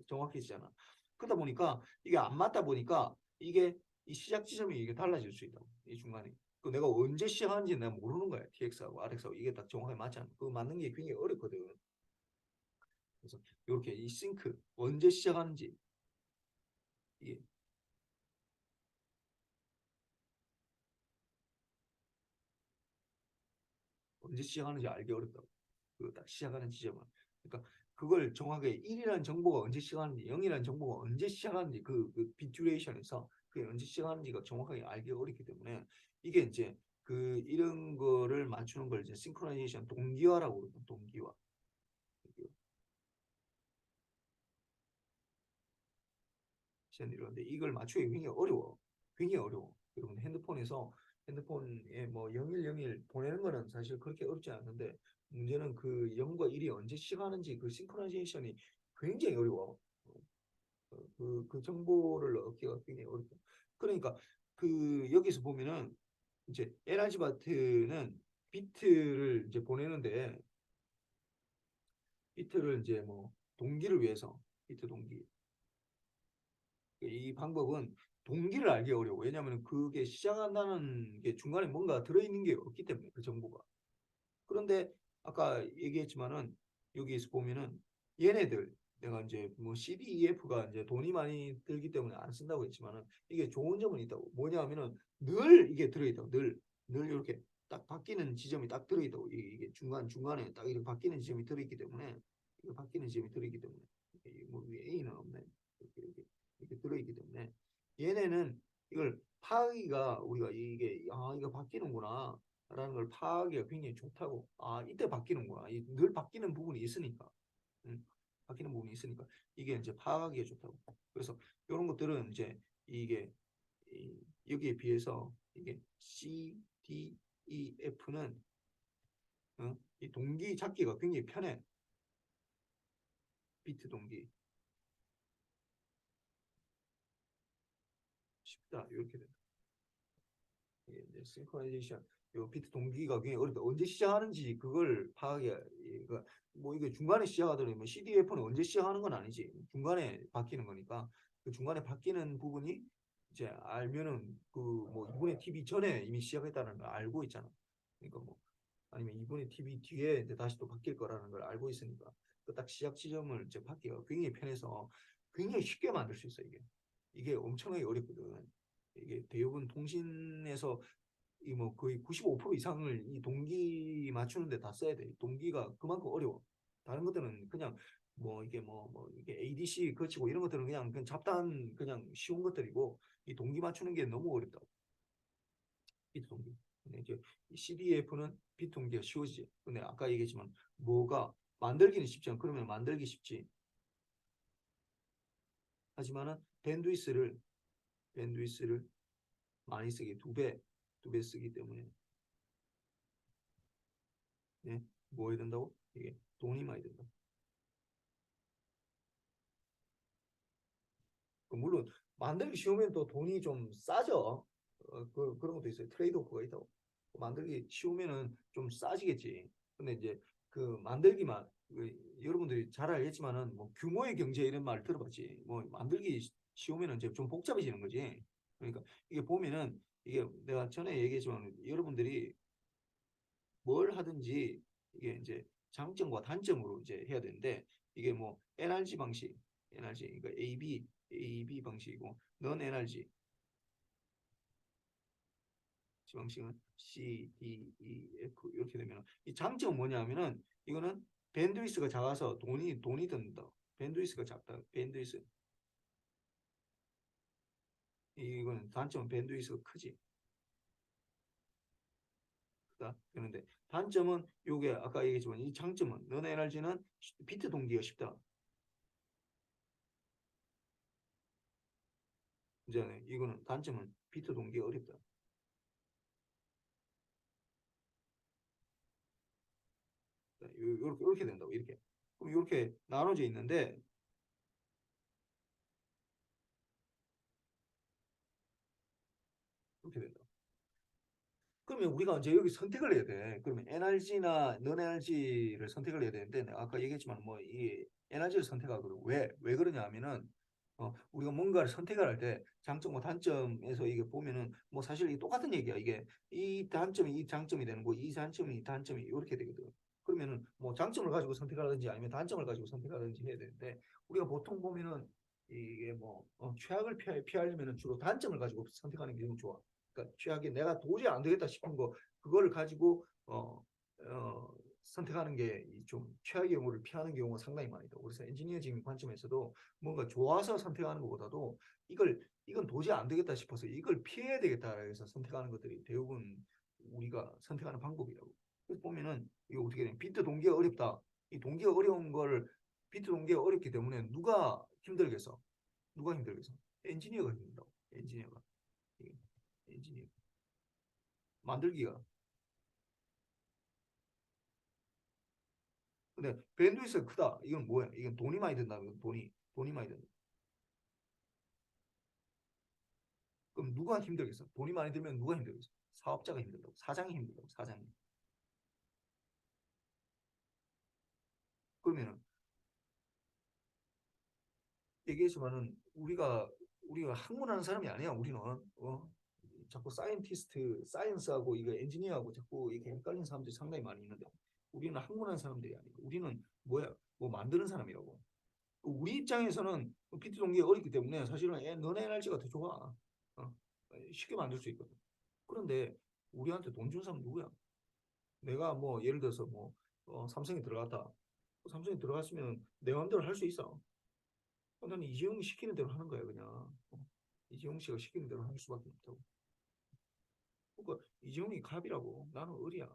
정확해지잖아. 그러다 보니까 이게 안 맞다 보니까 이게 이 시작 지점이 이게 달라질 수 있다고. 이 중간에. 그 내가 언제 시작하는지 내가 모르는 거야. TX하고 RX하고 이게 딱 정확하게 맞지 않아. 그 맞는 게 굉장히 어렵거든. 그래서 이렇게 이 싱크 언제 시작하는지 이게 언제 시작하는지 알기 어렵다고. 그 딱 시작하는 지점은. 그러니까 그걸 정확하게 1이라는 정보가 언제 시작하는지 0이라는 정보가 언제 시작하는지 그 비듀레이션에서 그게 언제 시작하는지가 정확하게 알기 어렵기 때문에 이게 이제 그 이런 거를 맞추는 걸 이제 싱크로나이제이션 동기화라고 그러거든. 동기화. 이런데 이걸 맞추기 굉장히 어려워. 굉장히 어려워. 여러분 핸드폰에 뭐 0101 보내는 거는 사실 그렇게 어렵지 않은데 문제는 그 0과 1이 언제 시작하는지 그 싱크로나이제이션이 굉장히 어려워. 그 정보를 얻기가 굉장히 어렵다. 그러니까 그 여기서 보면은 이제 에너지 바트는 비트를 이제 보내는데 비트를 이제 뭐 동기를 위해서 비트 동기 이 방법은 동기를 알기 어려워. 왜냐하면 그게 시작한다는 게 중간에 뭔가 들어있는 게 없기 때문에 그 정보가. 그런데 아까 얘기했지만은 여기에서 보면은 얘네들 내가 이제 뭐 CDEF가 이제 돈이 많이 들기 때문에 안 쓴다고 했지만은 이게 좋은 점은 있다고. 뭐냐면은 늘 이게 들어있다고. 늘 이렇게 딱 바뀌는 지점이 딱 들어있다고. 이게 중간에 딱 이렇게 바뀌는 지점이 들어있기 때문에 이거 바뀌는 지점이 들어있기 때문에 뭐 A는 없네. 이렇게 들어있기 때문에 얘네는 이걸 파악이가 우리가 이게 이거 바뀌는구나 라는 걸 파악하기가 굉장히 좋다고. 이때 바뀌는구나. 늘 바뀌는 부분이 있으니까. 음, 바뀌는 부분이 있으니까 이게 이제 파악하기가 좋다고. 그래서 이런 것들은 이제 이게 여기에 비해서 이게 C, D, E, F는 이 동기 잡기가 굉장히 편해. 비트 동기 쉽다 이렇게 된다. 이게 이제 싱크로나이제이션 요 비트 동기가 굉장히 어렵다. 언제 시작하는지 그걸 파악해. 그러니까 뭐 이게 중간에 시작하더니 뭐 CDF는 언제 시작하는 건 아니지. 중간에 바뀌는 거니까 그 중간에 바뀌는 부분이 이제 알면은 그 뭐 이번에 TV 전에 이미 시작했다는 걸 알고 있잖아. 그러니까 뭐 아니면 이번에 TV 뒤에 이제 다시 또 바뀔 거라는 걸 알고 있으니까 그 딱 시작 지점을 이제 받기가 굉장히 편해서 굉장히 쉽게 만들 수 있어 이게 엄청나게 어렵거든. 이게 대부분 통신에서 이 뭐 거의 95% 이상을 이 동기 맞추는데 다 써야 돼. 동기가 그만큼 어려워. 다른 것들은 그냥 뭐 이게 뭐 이게 ADC 거치고 이런 것들은 그냥 잡다한 그냥 쉬운 것들이고 이 동기 맞추는 게 너무 어렵다고. 비트 동기. 근데 이제 CDF는 비트 동기가 쉬워지지. 근데 아까 얘기했지만 뭐가 만들기는 쉽지 않아. 그러면 만들기 쉽지. 하지만은 밴드위스를 많이 쓰기 두 배 쓰기 때문에 네, 뭐 해야 된다고? 이게 돈이 많이 든다. 물론 만들기 쉬우면 또 돈이 좀 싸져. 그런 것도 있어요. 트레이드오프가 있다고. 만들기 쉬우면은 좀 싸지겠지. 근데 이제 그 만들기만 여러분들이 잘 알겠지만은 뭐 규모의 경제 이런 말 들어봤지. 뭐 만들기 쉬우면은 이제 좀 복잡해지는 거지. 그러니까 이게 보면은 이게 내가 전에 얘기했지만 여러분들이 뭘 하든지 이게 이제 장점과 단점으로 이제 해야 되는데 이게 뭐 NRG 방식, NRG 그러니까 AB 방식이고 넌 NRG 방식은 C, D, E, F 이렇게 되면 이 장점은 뭐냐면은 이거는 밴드위스가 작아서 돈이 든다. 밴드위스가 작다. 밴드위스 이거는 단점은 밴드위스가 크지. 크다. 그런데 단점은 요게 아까 얘기했지만 이 장점은 넌 NRG는 비트 동기가 쉽다. 이제 이거는 단점은 비트 동기가 어렵다. 이렇게 된다고 이렇게. 그럼 이렇게 나눠져 있는데 이렇게 된다. 그러면 우리가 이제 여기 선택을 해야 돼. 그러면 NRG나 non NRG를 선택을 해야 되는데 내가 아까 얘기했지만 뭐 이 NRG를 선택하거든. 왜 그러냐 하면은 우리가 뭔가를 선택을 할 때 장점과 단점에서 이게 보면은 뭐 사실 이 똑같은 얘기야. 이게 이 단점이 이 장점이 되는 거, 이 단점이 이 단점이 이렇게 되거든. 그러면은 뭐 장점을 가지고 선택하든지 아니면 단점을 가지고 선택하든지 해야 되는데 우리가 보통 보면은 이게 뭐 최악을 피하려면은 주로 단점을 가지고 선택하는 게 너무 좋아. 그러니까 최악이 내가 도저히 안 되겠다 싶은 거 그거를 가지고 어, 선택하는 게 좀 최악의 경우를 피하는 경우가 상당히 많이 있다. 그래서 엔지니어링 관점에서도 뭔가 좋아서 선택하는 것보다도 이건 도저히 안 되겠다 싶어서 이걸 피해야 되겠다 해서 선택하는 것들이 대부분 우리가 선택하는 방법이라고. 그래서 보면은 이거 어떻게 돼? 비트 동기가 어렵다. 이 동기가 어려운 걸 비트 동기가 어렵기 때문에 누가 힘들겠어? 누가 힘들겠어? 엔지니어가 힘들다고. 엔지니어가. 이게 엔지니어. 만들기가. 근데 밴드위스가 크다. 이건 뭐야? 이건 돈이 많이 든다. 이건 돈이 많이 든다. 그럼 누가 힘들겠어? 돈이 많이 들면 누가 힘들겠어? 사업자가 힘들다고. 사장이 힘들다고. 사장이. 그러면은 얘기했지만은 우리가 학문하는 사람이 아니야. 우리는 자꾸 사이언티스트, 사이언스하고 이거 엔지니어하고 자꾸 이렇게 헷갈리는 사람들이 상당히 많이 있는데 우리는 학문하는 사람들이 아니고 우리는 뭐야? 뭐 만드는 사람이라고. 우리 입장에서는 PT 동기가 어렵기 때문에 사실은 너네 에너지가 더 좋아. 어, 쉽게 만들 수 있거든. 그런데 우리한테 돈 준 사람 누구야? 내가 뭐 예를 들어서 뭐 삼성에 들어갔다. 삼성에 들어갔으면 내 마음대로 할 수 있어. 나는 이재용이 시키는 대로 하는 거야 그냥. 이재용 씨가 시키는 대로 할 수밖에 없다고. 그러니까 이재용이 갑이라고 나는 을이야.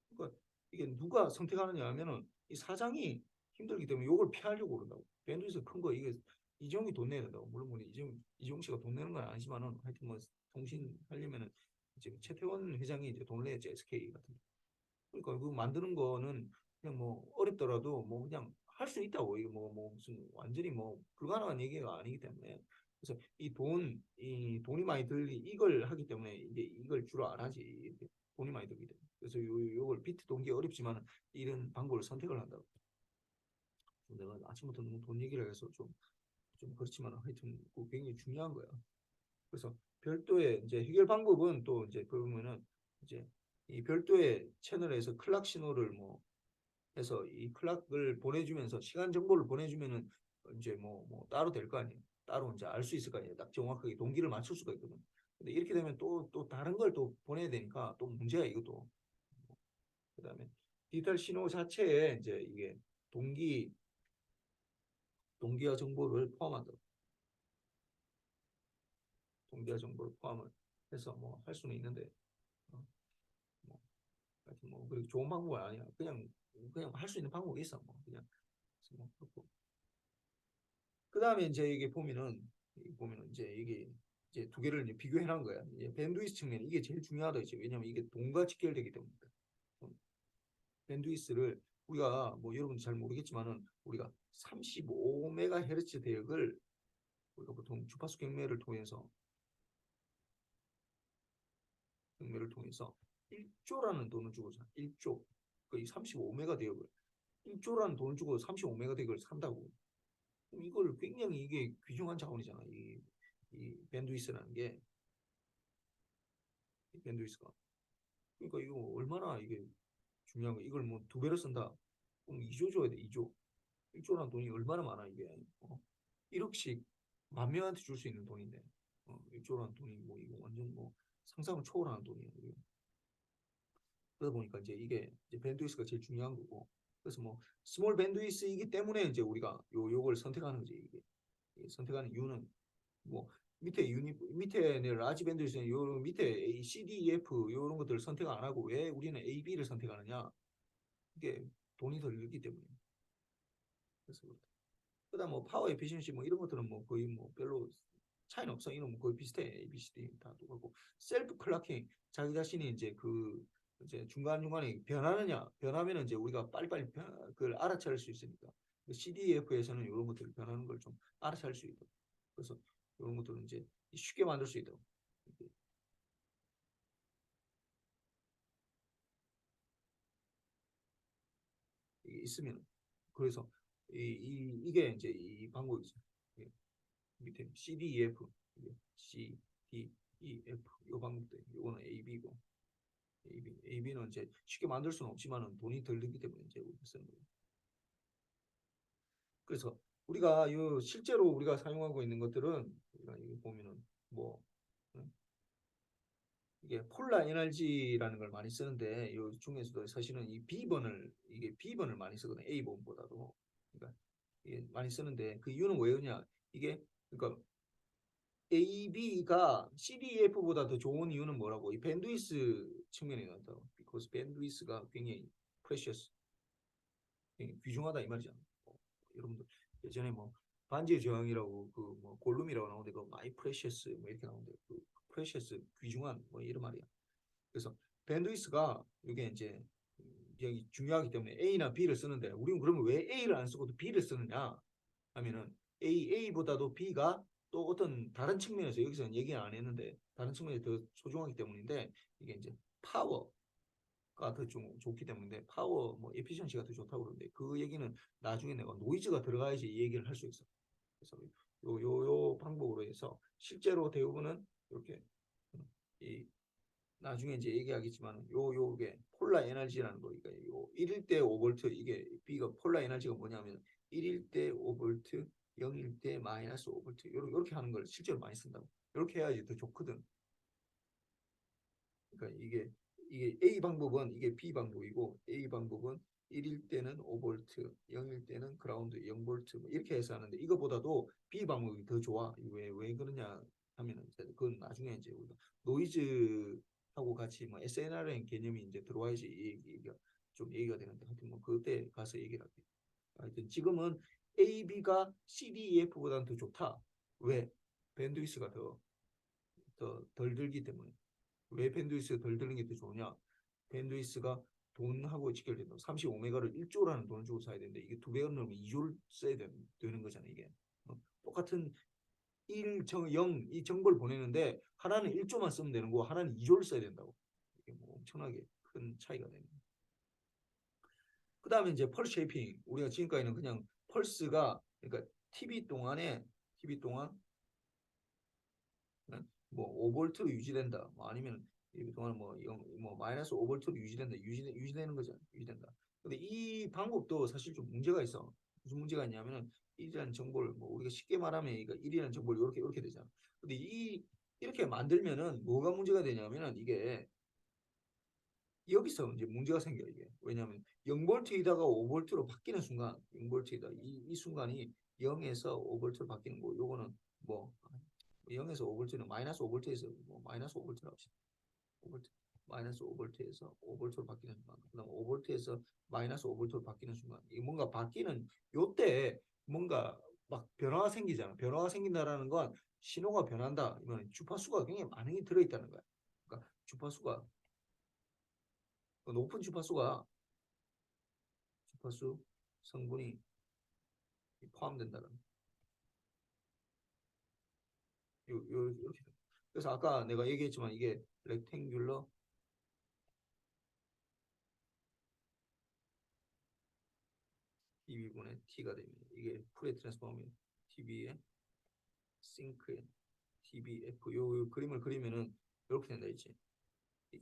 그러니까 이게 누가 선택하느냐 하면은 이 사장이 힘들기 때문에 이걸 피하려고 그런다고. 밴드에서 큰 거 이게 이재용이 돈 내야 된다고. 물론 뭐 이재용 씨가 돈 내는 건 아니지만은 하여튼 뭐 통신 하려면은 이제 최태원 회장이 이제 돈 내야지 SK 같은 거. 그러니까 그 만드는 거는 그냥 뭐 어렵더라도 뭐 그냥 할 수 있다고. 이게 뭐 무슨 완전히 뭐 불가능한 얘기가 아니기 때문에. 그래서 이 돈이 많이 들리 이걸 하기 때문에 이제 이걸 주로 안 하지. 돈이 많이 들기 때문에. 그래서 요걸 비트 동기 어렵지만 이런 방법을 선택을 한다고. 내가 아침부터 너무 돈 얘기를 해서 좀 그렇지만 하여튼 그 굉장히 중요한 거야. 그래서 별도의 이제 해결 방법은 또 이제 그러면은 이제 이 별도의 채널에서 클락 신호를 뭐 해서 이 클락을 보내주면서 시간 정보를 보내주면은 이제 뭐 따로 될 거 아니에요. 따로 이제 알 수 있을 거 아니에요. 딱 정확하게 동기를 맞출 수가 있거든. 근데 이렇게 되면 또 다른 걸 또 보내야 되니까 또 문제야 이것도. 그다음에 디지털 신호 자체에 이제 이게 동기 동기화 정보를 포함한다. 동기화 정보를 포함을 해서 뭐 할 수는 있는데 어, 뭐 하여튼 뭐 그렇게 좋은 방법은 아니야. 그냥 할 수 있는 방법이 있어. 뭐 그냥 뭐 그렇고. 그다음에 이제 이게 보면은 이제 이게 이제 두 개를 이제 비교해 놓은 거야. 이제 밴드위스 측면 이게 제일 중요하다 이제. 왜냐면 이게 돈과 직결되기 때문에. 밴드위스를 우리가 뭐 여러분 잘 모르겠지만은 우리가 35메가헤르츠 대역을 우리가 보통 주파수 경매를 통해서 1조라는 돈을 주고 사. 1조. 그 35메가 대역을 1조라는 돈을 주고 35메가 대역을 산다고. 그럼 이걸 굉장히 이게 귀중한 자원이잖아. 이 밴드위스라는 게. 이 밴드위스가. 그러니까 이거 얼마나 이게 중요한 거. 이걸 뭐 두 배로 쓴다. 그럼 2조 줘야 돼. 2조. 1조라는 돈이 얼마나 많아 이게. 1억씩 만 명한테 줄 수 있는 돈인데. 1조라는 돈이 뭐 이거 완전 뭐 상상을 초월하는 돈이에요. 그러다 보니까 이제 이게 이제 밴드위스가 제일 중요한 거고. 그래서 뭐 스몰 밴드위스이기 때문에 이제 우리가 요걸 선택하는 거지. 이게 선택하는 이유는 뭐 밑에 라지 밴드위스는 요 밑에 C, D, E, F 요런 것들을 선택 안 하고 왜 우리는 A, B를 선택하느냐? 이게 돈이 덜 들기 때문에. 그래서 그렇다. 그다음 뭐 파워 에피시언시 뭐 이런 것들은 뭐 거의 뭐 별로 차이는 없어. 이런 뭐 거의 비슷해. A, B, C, D 다 똑같고. 셀프 클락킹 자기 자신이 이제 이제 중간중간에 변하느냐 변하면 이제 우리가 빨리빨리 그걸 알아차릴 수 있으니까 CDF에서는 이런 것들을 변하는 걸 좀 알아차릴 수 있다. 그래서 이런 것들은 이제 쉽게 만들 수 있다고. 이게 있으면 그래서 이게 이제 이 방법이죠. 밑에 CDEF CDEF 이 방법도 이거는 AB고 AB는 이제 쉽게 만들 수는 없지만은 돈이 덜 들기 때문에 이제 우리가 쓰는 거예요. 그래서 우리가 실제로 우리가 사용하고 있는 것들은 우리가 여기 보면은 뭐 이게 폴라 에너지라는 걸 많이 쓰는데 이 중에서도 사실은 이게 B번을 많이 쓰거든. A번보다도. 그러니까 이게 많이 쓰는데 그 이유는 왜냐? 이게 그러니까 AB가 CDF보다 더 좋은 이유는 뭐라고? 이 밴드위스 측면에 나온다고. because 밴드위스가 굉장히 precious, 굉장히 귀중하다 이 말이잖아. 여러분들 예전에 뭐 반지의 제왕이라고 그 뭐 골룸이라고 나오는데 그 마이 프레셔스 뭐 이렇게 나오는데 그 프레셔스 귀중한 뭐 이런 말이야. 그래서 밴드위스가 이게 이제 여기 중요하기 때문에 A나 B를 쓰는데 우리는 그러면 왜 A를 안 쓰고 B를 쓰느냐 하면은 A보다도 B가 또 어떤 다른 측면에서 여기서는 얘기는 안 했는데 다른 측면이 더 소중하기 때문인데 이게 이제 파워가 더 좀 좋기 때문에 파워 뭐 에피션시가 더 좋다고 그러는데 그 얘기는 나중에 내가 노이즈가 들어가야지 이 얘기를 할 수 있어. 그래서 요 방법으로 해서 실제로 대부분은 이렇게 이 나중에 이제 얘기하겠지만 요게 폴라 에너지라는 거 그러니까 요 1일 때 5볼트 이게 B가 폴라 에너지가 뭐냐면 1일 때 5볼트 0일 때 마이너스 5볼트 요렇게 하는 걸 실제로 많이 쓴다고. 이렇게 해야지 더 좋거든. 그러니까 이게 A 방법은 이게 B 방법이고 A 방법은 1일 때는 5볼트, 0일 때는 그라운드 0볼트 뭐 이렇게 해서 하는데 이거보다도 B 방법이 더 좋아. 왜 그러냐 하면은 그건 나중에 이제 우리가 노이즈하고 같이 뭐 SNRN 개념이 이제 들어와야지 얘기가 좀 얘기가 되는데 하여튼 뭐 그때 가서 얘기를 할게. 하여튼 지금은 A, B가 C, D, E, F보다는 더 좋다. 왜? 밴드위스가 더 덜 들기 때문에. 왜 밴드위스가 덜 드는 게 더 좋으냐? 밴드위스가 돈하고 직결된다. 35메가를 1조라는 돈을 주고 사야 되는데 이게 2배가 넘으면 2조를 써야 되는 거잖아 이게. 똑같은 0, 이 정보를 보내는데 하나는 1조만 쓰면 되는 거 하나는 2조를 써야 된다고. 이게 뭐 엄청나게 큰 차이가 되는 거예요. 그 다음에 이제 펄스 쉐이핑. 우리가 지금까지는 그냥 펄스가 그러니까 TV 동안 뭐 5볼트로 유지된다. 뭐 아니면 그동안 뭐 마이너스 5볼트로 유지되는 거죠. 유지된다. 근데 이 방법도 사실 좀 문제가 있어. 무슨 문제가 있냐면은 1이라는 정보를 뭐 우리가 쉽게 말하면 이거 1이라는 정보를 이렇게 되잖아. 근데 이렇게 만들면은 뭐가 문제가 되냐면은 이게 여기서 이제 문제가 생겨 이게. 왜냐하면 0볼트이다가 5볼트로 바뀌는 순간 0볼트이다 이 순간이 0에서 5볼트로 바뀌는 거 요거는 뭐 0에서 5볼트는 마이너스 5볼트에서 뭐 마이너스 5볼트로 합시다. 5볼트 마이너스 5볼트에서 5볼트로 바뀌는 순간 그다음 5볼트에서 마이너스 5볼트로 바뀌는 순간 이 뭔가 바뀌는 요때 뭔가 막 변화가 생기잖아. 변화가 생긴다라는 건 신호가 변한다. 이건 주파수가 굉장히 많이 들어있다는 거야. 그러니까 주파수가 높은 주파수 성분이 포함된다는 이렇게. 그래서 아까 내가 얘기했지만 이게 렉탱귤러 TV분의 T가 되면 이게 프레 트랜스포머면 TV의 싱크에 TBF 요 그림을 그리면은 이렇게 된다 했지.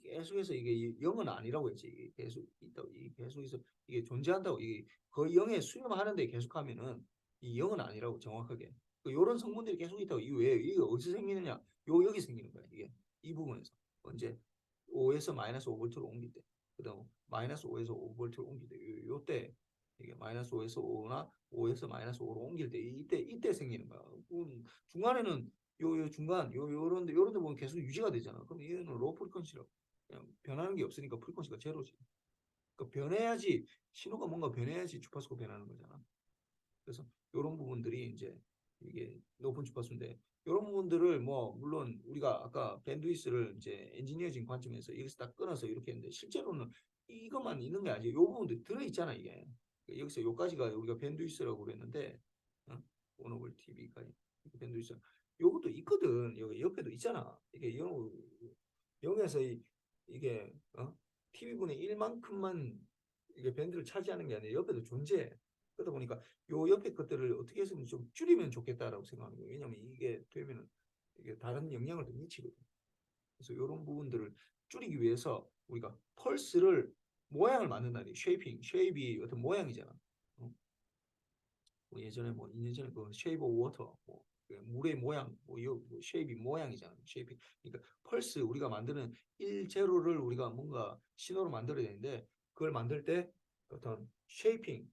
계속해서 이게 0은 아니라고 했지. 이게 계속 있다. 이 계속해서 이게 존재한다고. 이게 거의 0에 수렴하는데 계속하면은 이 0은 아니라고 정확하게. 이런 성분들이 계속 있다고. 이게 어디서 생기느냐? 여기 생기는 거야. 이게 이 부분에서 언제 5에서 마이너스 5볼트로 옮길 때, 그다음 마이너스 5에서 5볼트로 옮길 때, 요때 이게 마이너스 5에서 5나 5에서 마이너스 5로 옮길 때 이때 생기는 거야. 중간에는 요 중간 요런데 보면 계속 유지가 되잖아. 그럼 얘는 로우 프리퀀시라고. 그냥 변하는 게 없으니까 프리퀀시가 제로지. 그러니까 변해야지 신호가 뭔가 변해야지 주파수가 변하는 거잖아. 그래서 이런 부분들이 이제 이게 높은 주파수인데 이런 부분들을 뭐 물론 우리가 아까 밴드위스를 이제 엔지니어진 관점에서 여기서 딱 끊어서 이렇게 했는데 실제로는 이것만 있는 게 아니고 이 부분도 들어 있잖아 이게. 그러니까 여기서 여기까지가 우리가 밴드위스라고 그랬는데 오너블 TV까지 밴드위스 요것도 있거든. 여기 옆에도 있잖아. 이게 영에서 이게 TV분의 1만큼만 이게 밴드를 차지하는 게 아니라 옆에도 존재해. 그러다 보니까 요 옆에 것들을 어떻게 해서든 좀 줄이면 좋겠다라고 생각하는 거예요. 왜냐하면 이게 되면은 이게 다른 영향을 더 미치거든. 그래서 이런 부분들을 줄이기 위해서 우리가 펄스를 모양을 만든다니 쉐입이 어떤 모양이잖아. 어? 뭐 예전에 뭐 2년 전에 그 쉐이브 오브 워터 그 물의 모양 뭐 쉐입이 모양이잖아. 쉐이핑. 그러니까 펄스 우리가 만드는 1제로를 우리가 뭔가 신호로 만들어야 되는데 그걸 만들 때 어떤 쉐이핑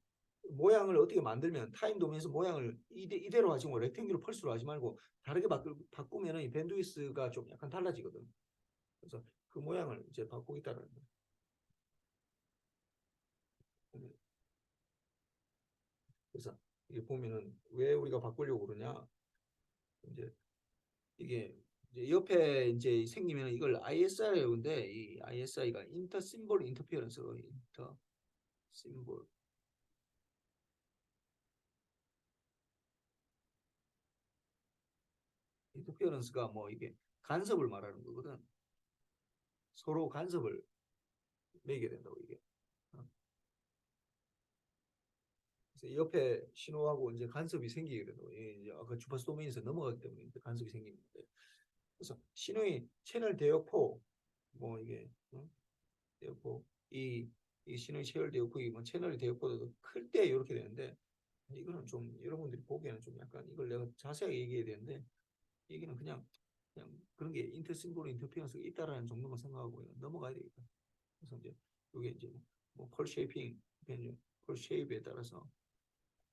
모양을 어떻게 만들면 타임 도면에서 모양을 이대로 하지 뭐 렉탱귤 펄스로 하지 말고 다르게 바꾸면은 이 밴드위스가 좀 약간 달라지거든. 그래서 그 모양을 이제 바꾸겠다는 거예요. 그래서 이게 보면은 왜 우리가 바꾸려고 그러냐? 이제 이게 이제 옆에 이제 생기면 이걸 ISI인데 이 ISI가 인터 심볼 인터피어런스 인터 심볼 인터피어런스가 뭐 이게 간섭을 말하는 거거든. 서로 간섭을 매게 된다고 이게. 어. 그래서 옆에 신호하고 이제 간섭이 생기게 된다고. 이제 아까 주파수 도메인에서 넘어가기 때문에 이제 간섭이 생기는데. 그래서 신호의 채널 대역포 뭐 이게 대역포 이 신호의 채널 대역포 이뭐 채널의 대역포도 클 때 이렇게 되는데 이거는 좀 여러분들이 보기에는 좀 약간 이걸 내가 자세하게 얘기해야 되는데 얘기는 그냥 그런 게 인터심볼 인터피어런스가 있다라는 정도만 생각하고 넘어가야 되겠다. 그래서 이제 이게 이제 뭐펄 쉐이핑 펄 쉐입에 따라서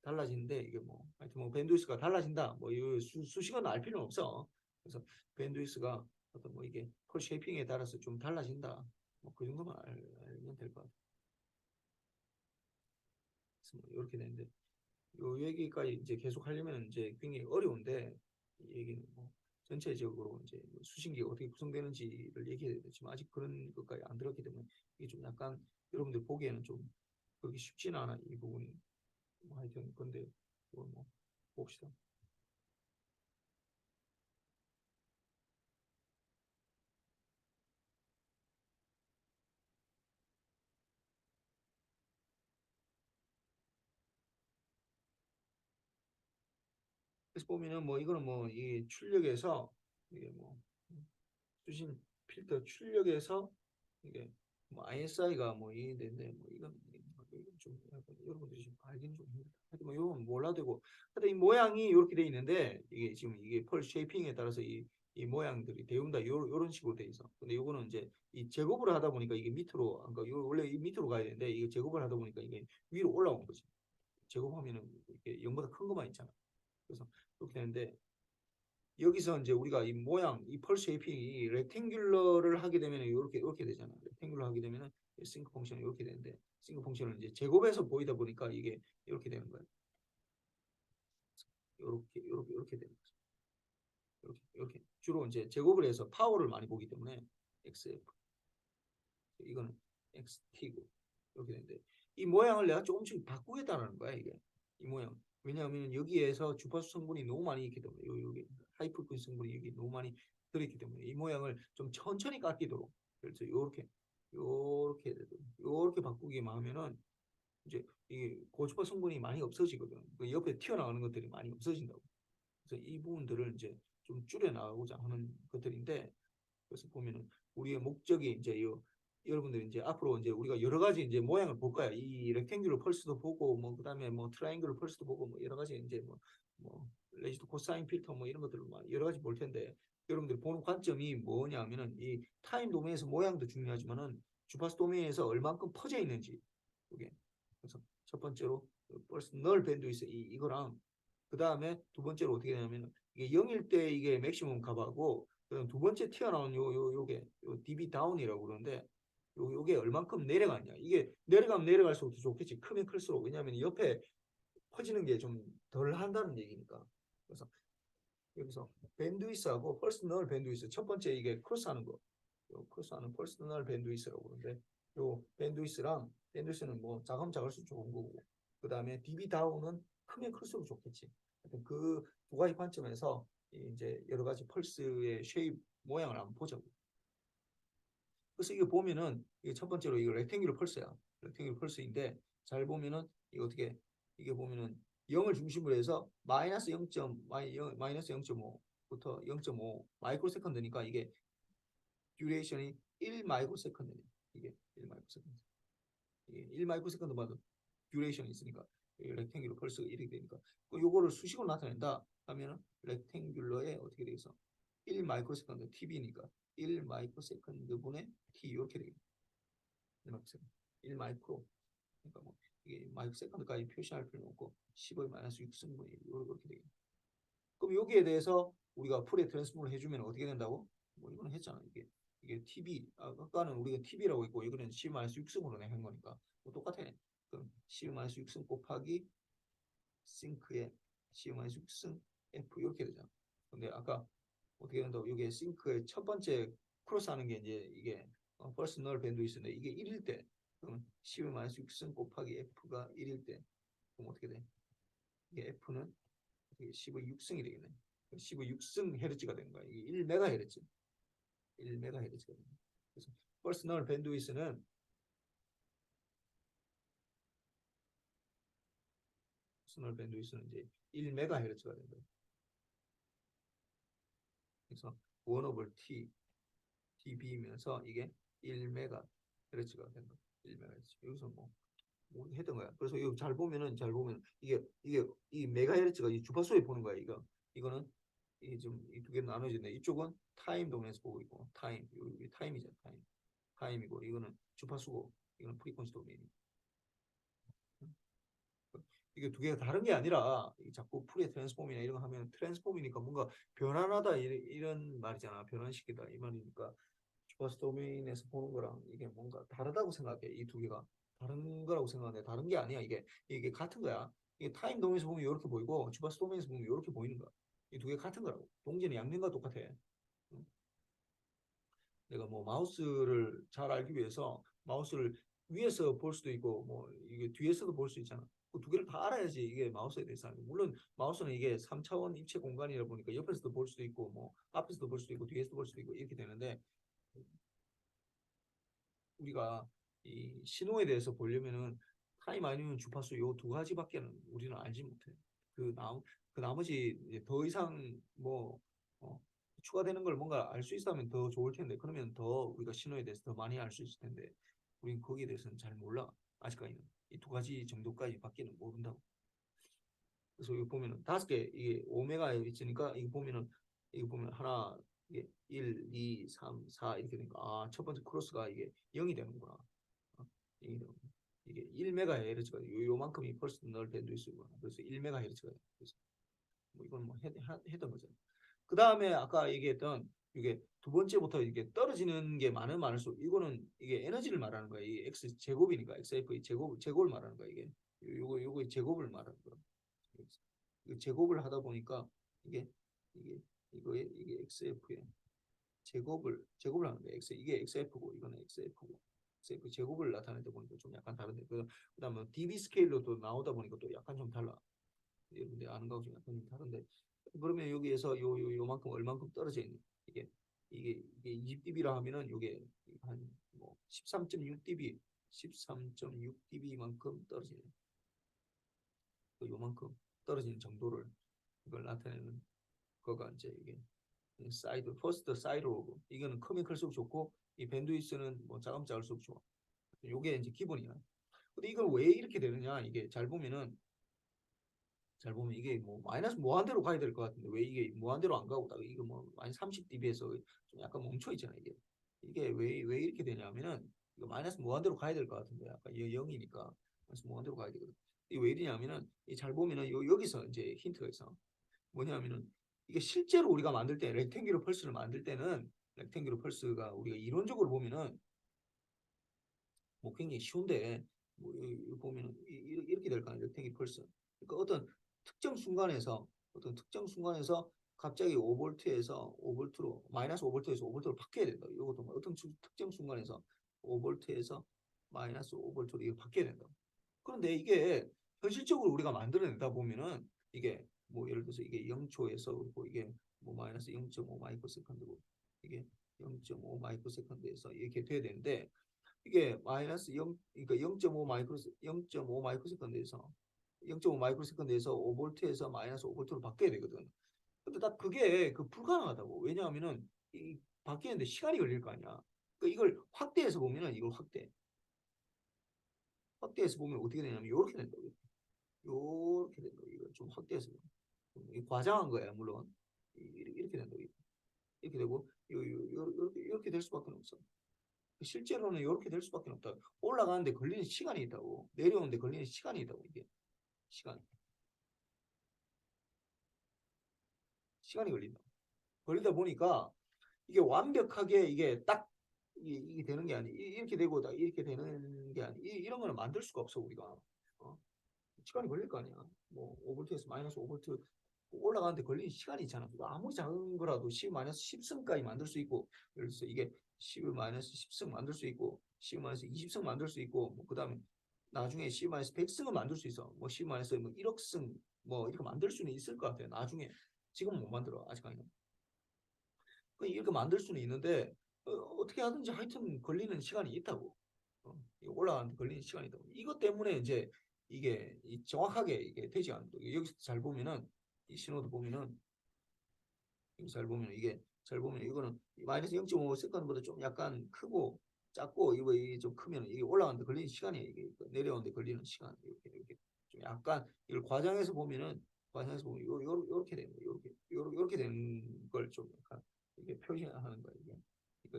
달라지는데 이게 뭐 하여튼 뭐 밴드위스가 달라진다 뭐이 수식어는 알 필요는 없어. 그래서 밴드위스가 어떤 뭐 이게 펄 쉐이핑에 따라서 좀 달라진다. 뭐 그 정도만 알면 될 것 같아. 그래서 뭐 이렇게 되는데 요 얘기까지 이제 계속 하려면 이제 굉장히 어려운데 이 얘기는 뭐 전체적으로 이제 뭐 수신기가 어떻게 구성되는지를 얘기해야 되지만 아직 그런 것까지 안 들었기 때문에 이게 좀 약간 여러분들 보기에는 좀 그렇게 쉽지는 않아 이 부분이. 뭐 하여튼 근데 뭐 봅시다. 그래서 보면은 뭐 이거는 뭐 이 출력에서 이게 뭐 수신 필터 출력에서 이게 뭐 ISI가 뭐 이인데 뭐 이건 좀 약간 여러분들이 좀 알기는 좀 힘들다. 하여튼 뭐 이건 몰라도 되고 하여튼 이 모양이 이렇게 돼 있는데 이게 지금 이게 펄 쉐이핑에 따라서 이 모양들이 대운다 요런 식으로 돼 있어. 근데 요거는 이제 이 제곱을 하다 보니까 이게 밑으로 그러니까 요 원래 이 밑으로 가야 되는데 이게 제곱을 하다 보니까 이게 위로 올라온 거지. 제곱하면은 이렇게 0보다 큰 것만 있잖아. 그래서 그렇게 되는데 여기서 이제 우리가 이 모양, 이 펄 쉐이핑이 렉탱귤러를 하게 되면 이렇게 되잖아. 렉탱귤러 하게 되면은 싱크 펑션이 이렇게 되는데 싱크 펑션을 이제 제곱해서 보이다 보니까 이게 이렇게 되는 거야. 이렇게 되는 거죠. 이렇게 주로 이제 제곱을 해서 파워를 많이 보기 때문에 XF 이거는 XT고 이렇게 되는데 이 모양을 내가 조금씩 바꾸겠다는 거야 이게 이 모양. 왜냐하면 여기에서 주파수 성분이 너무 많이 있기 때문에 여기 하이프리퀀시 성분이 여기 너무 많이 들어있기 때문에 이 모양을 좀 천천히 깎이도록 그래서 요렇게 바꾸기만 하면은 이제 이 고주파 성분이 많이 없어지거든. 그 옆에 튀어나오는 것들이 많이 없어진다고. 그래서 이 부분들을 이제 좀 줄여 나가고자 하는 것들인데 그래서 보면은 우리의 목적이 이제 여러분들이 이제 앞으로 이제 우리가 여러 가지 이제 모양을 볼 거야. 이 렉탱귤러 펄스도 보고 뭐 그다음에 뭐 트라이앵글러 펄스도 보고 뭐 여러 가지 이제 뭐 레지스트 코사인 필터 뭐 이런 것들을 여러 가지 볼 텐데 여러분들이 보는 관점이 뭐냐면은 이 타임 도메인에서 모양도 중요하지만은 주파수 도메인에서 얼만큼 퍼져 있는지 이게 그래서 첫 번째로 벌써 널 밴드위스 이거랑 그 다음에 두 번째로 어떻게 되냐면 이게 0일 때 이게 맥시멈 값하고 그다음 두 번째 튀어나온 요게 DB 다운이라고 그러는데 요게 얼만큼 내려갔냐 이게 내려가면 내려갈수록 더 좋겠지 크면 클수록 왜냐하면 옆에 퍼지는 게 좀 덜 한다는 얘기니까 그래서 여기서 밴드위스하고 퍼스널 밴드위스 첫 번째 이게 크로스하는 거 크로스하는 퍼스널 밴드위스라고 그러는데 요 밴드위스는 뭐 작으면 작을수록 좋은 거고 그 다음에 DB 다운은 크면 클수록 좋겠지 그 두 가지 관점에서 이제 여러 가지 펄스의 쉐입 모양을 한번 보자고. 그래서 이거 보면은 이게 첫 번째로 이거 렉탱귤러 펄스야. 렉탱귤러 펄스인데 잘 보면은 이거 어떻게 이게 보면은 0을 중심으로 해서 마이너스 0.5부터 0.5 마이크로 세컨드니까 이게 듀레이션이 1 마이크로 세컨드네. 이게 1 마이크로 세컨드. 이게 1 마이크로 세컨드마다 듀레이션이 있으니까 렉탱귤러 펄스가 이렇게 되니까 요거를 수식으로 나타낸다 하면은 렉탱귤러에 어떻게 되겠어? 1 마이크로 세컨드 TB니까 1 마이크로 세컨드 분의 T 이렇게 되겠네. 1 마이크로 세컨드. 1 마이크로 그러니까 뭐 이게 마이크로 세컨드까지 표시할 필요는 없고 10의 마이너스 6승분의 1 이렇게 되겠네. 그럼 여기에 대해서 우리가 풀에 트랜스폼을 해주면 어떻게 된다고? 뭐 이거는 했잖아. 이게 TB 아까는 우리가 TB라고 했고 이거는 10-6승으로 한 거니까 뭐 똑같아. 그럼 10-6승 곱하기 싱크의 10-6승 F 이렇게 되잖아. 근데 아까 어떻게 된다고 이게 싱크의 첫 번째 크로스하는 게 이제 이게 퍼스트 널 밴드위스인데 이게 1일 때 그러면 10-6승 곱하기 F가 1일 때 그럼 어떻게 돼? 이게 F는 10의 6승이 되겠네. 10의 6승 헤르츠가 되는 거야. 이게 1메가헤르츠. 1메가헤르츠가 되는 거야. 그래서 퍼스트 널 밴드위스는 퍼스널 밴드위스는 이제 1메가헤르츠가 된다. 그래서 1 over T, TB면서 이게 1메가헤르츠가 된다. 1메가헤르츠. 여기서 뭐 했던 거야. 그래서 이거 잘 보면 이게 이 메가헤르츠가 이 주파수에 보는 거야. 이거는 이좀이두 개 나눠지네. 이쪽은 타임 도메인에서 보고 있고 타임 타임이잖아. 타임이고 이거는 주파수고 이거는 프리퀀시 도메인. 이게 두 개가 다른 게 아니라 자꾸 풀의 트랜스폼이나 이런 거 하면 트랜스폼이니까 뭔가 변환하다 이런 말이잖아. 변환시키다 이 말이니까 주파수 도메인에서 보는 거랑 이게 뭔가 다르다고 생각해. 이 두 개가 다른 거라고 생각하는데 다른 게 아니야. 이게 같은 거야. 이게 타임 도메인에서 보면 이렇게 보이고 주파수 도메인에서 보면 이렇게 보이는 거야. 이 두 개 같은 거라고. 동전의 양면과 똑같아. 응? 내가 뭐 마우스를 잘 알기 위해서 마우스를 위에서 볼 수도 있고 뭐 이게 뒤에서도 볼 수 있잖아. 그 두 개를 다 알아야지 이게 마우스에 대해서 알고. 물론 마우스는 이게 3차원 입체 공간이다 보니까 옆에서도 볼 수도 있고 뭐 앞에서도 볼 수도 있고 뒤에서도 볼 수도 있고 이렇게 되는데 우리가 이 신호에 대해서 보려면은 타임 아니면 주파수 요 두 가지밖에는 우리는 알지 못해. 그 나, 그 나머지 이제 더 이상 어, 추가되는 걸 뭔가 알 수 있다면 더 좋을 텐데 그러면 더 우리가 신호에 대해서 더 많이 알 수 있을 텐데 우린 거기에 대해서는 잘 몰라. 아직까지는 이 두 가지 정도까지밖에는 모른다고. 그래서 이거 보면은 다섯 개 이게 오메가에 있으니까 이거 보면 하나 이게 1, 2, 3, 4 이렇게 되니까 아, 첫 번째 크로스가 이게 0이 되는구나. 어, 0이 되는 이게 1메가헤르츠가 요만큼이 펄스 널 밴드위스구나. 그래서 1메가헤르츠가 그래서 뭐 이건 뭐 했던 거죠. 그 다음에 아까 얘기했던 이게 두 번째부터 이게 떨어지는 게 많으면 많을수록 이거는 이게 에너지를 말하는 거야. 이 x 제곱이니까 xf 제곱을 말하는 거야. 이게 요거 제곱을 말하는 거야. 제곱을 하다 보니까 이게 이게 이게 XF의 제곱을 하는 거예요. X 이게 XF고 이거는 XF고 XF 제곱을 나타내다 보니까 좀 약간 다른데 그다음에 DB 스케일로도 나오다 보니까 또 약간 좀 달라. 여러분들 아는 거하고 좀 약간 좀 다른데 그러면 여기에서 요만큼 얼만큼 떨어져 있는 이게 20dB라 하면은 요게 한뭐 13.6dB 13.6dB만큼 떨어지는 요만큼 떨어지는 정도를 이걸 나타내는 거가 이제 이게 사이드 퍼스트 사이드 오브 이거는 크면 클수록 좋고 이 밴드위스는 뭐 작으면 작을수록 좋아. 요게 이제 기본이야. 근데 이걸 왜 이렇게 되느냐 이게 잘 보면 이게 뭐 마이너스 무한대로 가야 될 것 같은데 왜 이게 무한대로 안 가고 딱 이거 뭐 마이너스 30dB에서 좀 약간 멈춰 있잖아 이게 왜 이렇게 되냐면은 이거 마이너스 무한대로 가야 될 것 같은데 아까 0이니까 마이너스 무한대로 가야 되거든. 이게 왜 이러냐면은 잘 보면은 여기서 이제 힌트가 있어. 뭐냐면은 이게 실제로 우리가 만들 때 렉탱귤러 펄스를 만들 때는 렉탱귤러 펄스가 우리가 이론적으로 보면은 뭐 굉장히 쉬운데 뭐 여기 보면은 이렇게 될 거 아니에요. 렉탱귤러 펄스. 그러니까 어떤 특정 순간에서 갑자기 5볼트에서 5볼트로 마이너스 5볼트에서 5볼트로 바뀌어야 된다. 이것도 뭐 어떤 특정 순간에서 5볼트에서 마이너스 5볼트로 이거 바뀌어야 된다. 그런데 이게 현실적으로 우리가 만들어내다 보면은 이게 뭐 예를 들어서 이게 0초에서 뭐 이게 뭐 마이너스 0.5 마이크로 세컨드고 이게 0.5 마이크로 세컨드에서 이렇게 돼야 되는데 이게 마이너스 0 그러니까 0.5 마이크로 세컨드에서 0.5 마이크로 세컨드에서 5볼트에서 마이너스 5볼트로 바뀌어야 되거든. 근데 딱 그게 불가능하다고. 왜냐하면은 이 바뀌는데 시간이 걸릴 거 아니야. 그러니까 이걸 확대해서 보면은 이걸 확대해서 보면 어떻게 되냐면 이렇게 된다. 이렇게 된다. 이거 좀 확대해서 과장한 거야 물론 이렇게 된다. 이렇게 되고 이렇게 될 수밖에 없어. 실제로는 이렇게 될 수밖에 없다. 올라가는데 걸리는 시간이 있다고. 내려오는데 걸리는 시간이 있다고. 이게 시간 시간이 걸린다. 걸리다 보니까 이게 완벽하게 이게 딱 이게 되는 게 아니 이렇게 되고 딱 이렇게 되는 게 아니 이런 거는 만들 수가 없어 우리가. 어? 시간이 걸릴 거 아니야. 뭐 5볼트에서 마이너스 5볼트 올라가는데 걸리는 시간이 있잖아. 아무리 작은 거라도 10-10승까지 만들 수 있고, 그래서 이게 10-10승 만들 수 있고, 10-20승 만들 수 있고, 뭐 그다음에 나중에 10-100승을 만들 수 있어. 뭐 10-뭐 1억 승 뭐 이렇게 만들 수는 있을 것 같아요. 나중에 지금은 못 만들어 아직까지는. 이렇게 만들 수는 있는데 어떻게 하든지 하여튼 걸리는 시간이 있다고. 올라가는데 걸리는 시간이 있다고. 이것 때문에 이제 이게 정확하게 이게 되지 않는 거. 여기서 잘 보면은 이 신호도 보면은 잘 보면 이게 잘 보면 이거는 마이너스 0.5 세컨드보다 좀 약간 크고 작고 이거 좀 크면 이게 올라가는데 걸리는 시간이 이게 내려오는데 걸리는 시간 이렇게 좀 약간 이걸 과정에서 보면 요렇게 되는 거예요. 요렇게 되는 걸 좀 약간 이게 표시하는 거예요.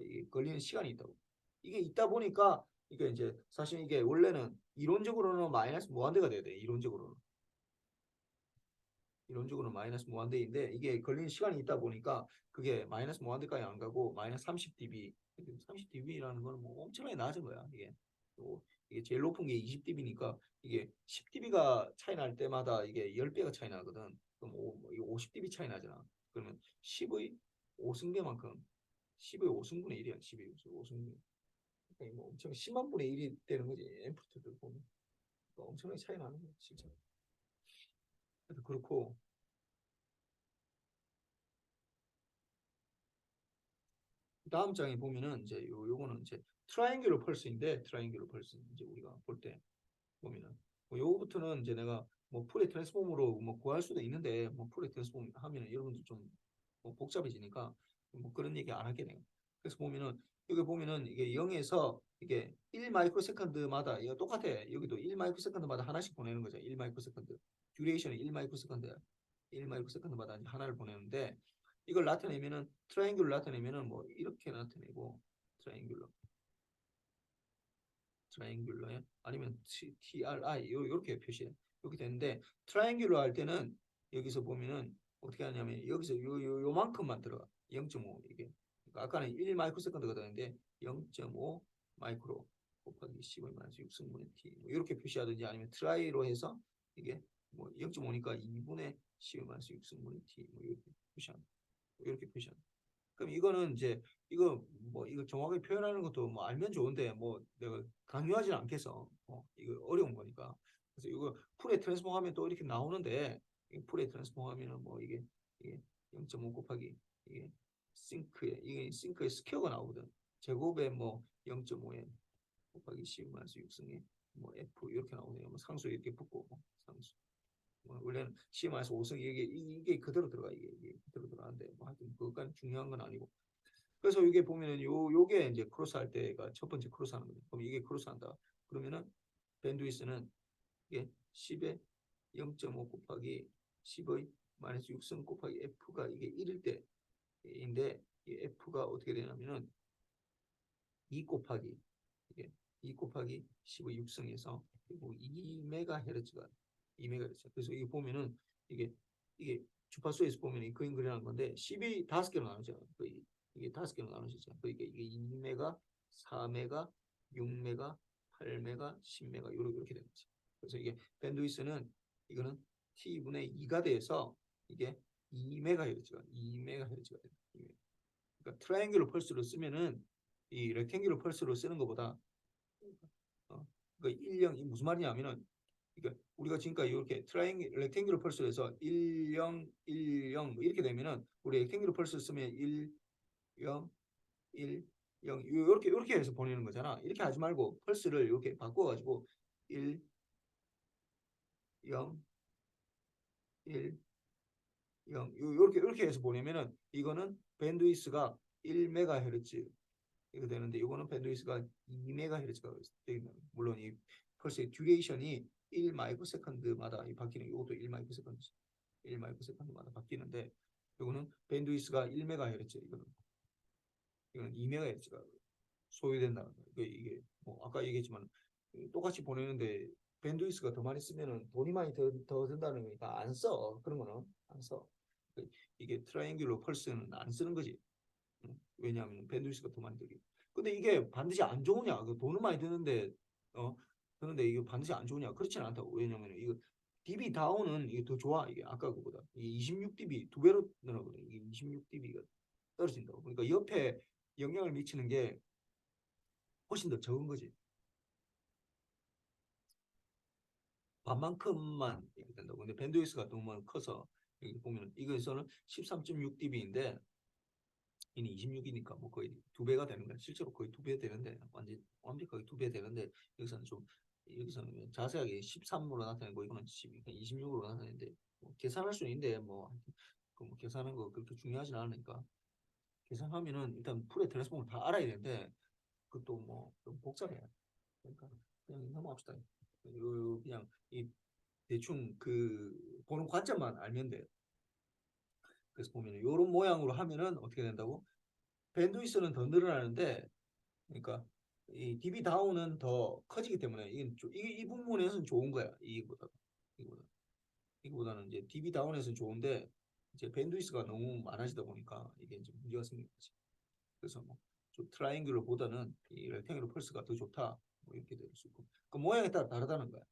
이게 걸리는 시간이 있다고. 이게 있다 보니까 이게 이제 사실 이게 원래는 이론적으로는 마이너스 무한대가 돼야 돼. 이론적으로는 마이너스 무한대인데 이게 걸리는 시간이 있다 보니까 그게 마이너스 무한대까지 안 가고 마이너스 30dB 30dB라는 거는 뭐 엄청나게 낮은 거야. 또 이게 제일 높은 게 20dB니까 이게 10dB가 차이 날 때마다 이게 10배가 차이 나거든. 그럼 50dB 차이 나잖아. 그러면 10의 5승배만큼 10의 5승분의 1이야. 10의 5승분의 1. 그러니까 뭐 엄청 10만 분의 1이 되는 거지. 앰플리튜드를 보면. 그러니까 엄청나게 차이 나는 거야. 진짜. 그래서 그렇고 다음 장에 보면은 이제 요거는 이제 트라이앵귤러 펄스인데 트라이앵귤러 펄스 이제 우리가 볼 때 보면은 뭐 요거부터는 이제 내가 뭐 풀의 트랜스폼으로 뭐 구할 수도 있는데 뭐 풀의 트랜스폼 하면은 여러분들 좀뭐 복잡해지니까 뭐 그런 얘기 안 하게 돼요. 그래서 보면은 여기 보면은 이게 0에서 이게 1 마이크로 세컨드마다 이거 똑같아. 여기도 1 마이크로 세컨드마다 하나씩 보내는 거죠. 1 마이크로 세컨드. 듀레이션이 1 마이크로 세컨드. 1 마이크로 세컨드마다 이제 하나를 보내는데 이걸 나타내면은 트라이앵귤을 나타내면은 뭐 이렇게 나타내고 트라이앵귤러 트라이앵귤러에 아니면 TRI 요렇게 표시해 이렇게 되는데 트라이앵귤러 할 때는 여기서 보면은 어떻게 하냐면 여기서 요만큼만 들어가 0.5 이게 그러니까 아까는 1 마이크로 세컨드가 되는데 0.5 마이크로 곱하기 15 마이너스 6승분의 t 뭐 이렇게 표시하든지 아니면 트라이로 해서 이게 뭐 0.5니까 2분의 15 마이너스 6승분의 t 뭐 이렇게 표시하는 그럼 이거는 이제 이거 정확하게 표현하는 것도 뭐 알면 좋은데 뭐 내가 강요하지는 않겠어. 이거 어려운 거니까. 그래서 이거 풀에 트랜스폼 하면 또 이렇게 나오는데 풀에 트랜스폼 하면은 뭐 이게 0.5 곱하기 이게 싱크에 스퀘어가 나오거든. 제곱에 뭐 0.5에 곱하기 10 마이너스 6승에 뭐 F 이렇게 나오네요. 뭐 상수 이렇게 붙고 뭐 상수. 뭐 원래는 CM에서 5승 이게 그대로 들어가 이게 그대로 들어가는데 뭐 하여튼 그것까지 중요한 건 아니고 그래서 이게 보면은 요게 이제 크로스 할 때가 첫 번째 크로스 하는 거예요. 그럼 이게 크로스 한다. 그러면은 밴드위스는 이게 10에 0.5 곱하기 10의 마이너스 6승 곱하기 F가 이게 1일 때인데 이 F가 어떻게 되냐면은 2 곱하기 이게 2 곱하기 10의 6승에서 그리고 2메가헤르츠가 2메가헤르츠. 그래서 이게 보면은 이게 주파수에서 보면 이 그림 그리는 건데 10이 5개로 나누죠. 이게 5개로 나누시죠. 그러니까 이게 2메가, 4메가, 6메가, 8메가, 10메가 이렇게 되는 거죠. 그래서 이게 밴드위스는 이거는 T분의 2가 돼서 이게 2메가헤르츠가 돼요. 그러니까 트라이앵귤러 펄스로 쓰면은 이 렉탱귤러 펄스로 쓰는 것보다 그러니까 1령 이 무슨 말이냐면은 그러니까 우리가 지금까지 이렇게 렉탱귤러 펄스에서 1, 0, 1, 0 뭐 이렇게 되면은 우리 렉탱귤러 펄스 쓰면 1, 0, 1, 0 이렇게 해서 보내는 거잖아. 이렇게 하지 말고 펄스를 이렇게 바꿔가지고 1, 0, 1, 0 이렇게 해서 보내면은 이거는 밴드위스가 1메가헤르츠 이거 되는데 이거는 밴드위스가 2메가헤르츠가 되겠네요. 물론 이 펄스의 듀레이션이 1 마이크로 세컨드마다 바뀌는 이것도 1 마이크로 세컨드 1 마이크로 세컨드마다 바뀌는데 이거는 밴드위스가 1메가헤르츠 이거는 2메가헤르츠가 소요된다는 거예요. 이게 뭐 아까 얘기했지만 똑같이 보내는데 밴드위스가 더 많이 쓰면은 돈이 많이 더 든다는 거니까 안 써. 그런 거는 안 써. 이게 트라이앵귤러 펄스는 안 쓰는 거지. 왜냐하면 밴드위스가 더 많이 들기. 근데 이게 반드시 안 좋으냐? 돈은 많이 드는데 어 드는데 이게 반드시 안 좋으냐? 그렇지는 않다고. 왜냐하면 이거 DB 다운은 이게 더 좋아. 이게 아까 그보다. 이 26dB 두 배로 늘어거든. 이게 26dB가 떨어진다고. 그러니까 옆에 영향을 미치는 게 훨씬 더 적은 거지. 반만큼만 이렇게 된다고. 근데 밴드위스가 너무 커서 여기 보면 이거에서는 13.6dB인데 이는 26이니까 뭐 거의 두 배가 되는 거야. 실제로 거의 두 배 되는데 완전 완벽하게 두 배 되는데 여기서는 좀 여기서는 자세하게 13으로 나타내고 이거는 26으로 나타내는데 뭐 계산할 수 있는데 뭐 계산한 거 그렇게 중요하진 않으니까 계산하면은 일단 풀의 트랜스폼을 다 알아야 되는데 그것도 뭐 좀 복잡해. 그러니까 그냥 넘어갑시다. 그냥 이 대충 그 보는 관점만 알면 돼. 그래서 보면 이런 모양으로 하면은 어떻게 된다고? 밴드위스는 더 늘어나는데, 그러니까 이 DB 다운은 더 커지기 때문에 이 부분에서는 좋은 거야. 이거보다 이거보다는 이제 DB 다운에서는 좋은데 이제 밴드위스가 너무 많아지다 보니까 이게 이제 문제가 생긴 거지. 그래서 뭐좀 트라이앵귤러보다는 이 렉탱귤러 펄스가 더 좋다. 뭐 이렇게 될 수 있고. 그 모양에 따라 다르다는 거야.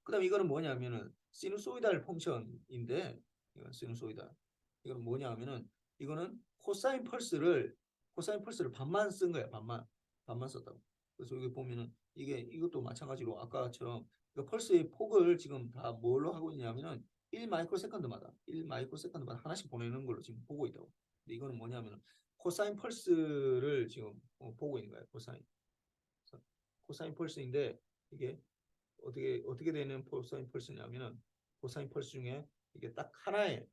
그다음 이거는 뭐냐면은 시누소이달 펑션인데 이건 시누소이달. 이거는 뭐냐 하면은 이거는 코사인 펄스를 반만 쓴 거야. 반만 썼다고. 그래서 여기 보면은 이게 이것도 마찬가지로 아까처럼 그 펄스의 폭을 지금 다 뭘로 하고 있냐면은 1 마이크로세컨드마다 하나씩 보내는 걸로 지금 보고 있다고. 근데 이거는 뭐냐면은 코사인 펄스를 지금 보고 있는 거야. 코사인 펄스인데 이게 어떻게 되는 코사인 펄스냐면은 코사인 펄스 중에 이게 딱 하나에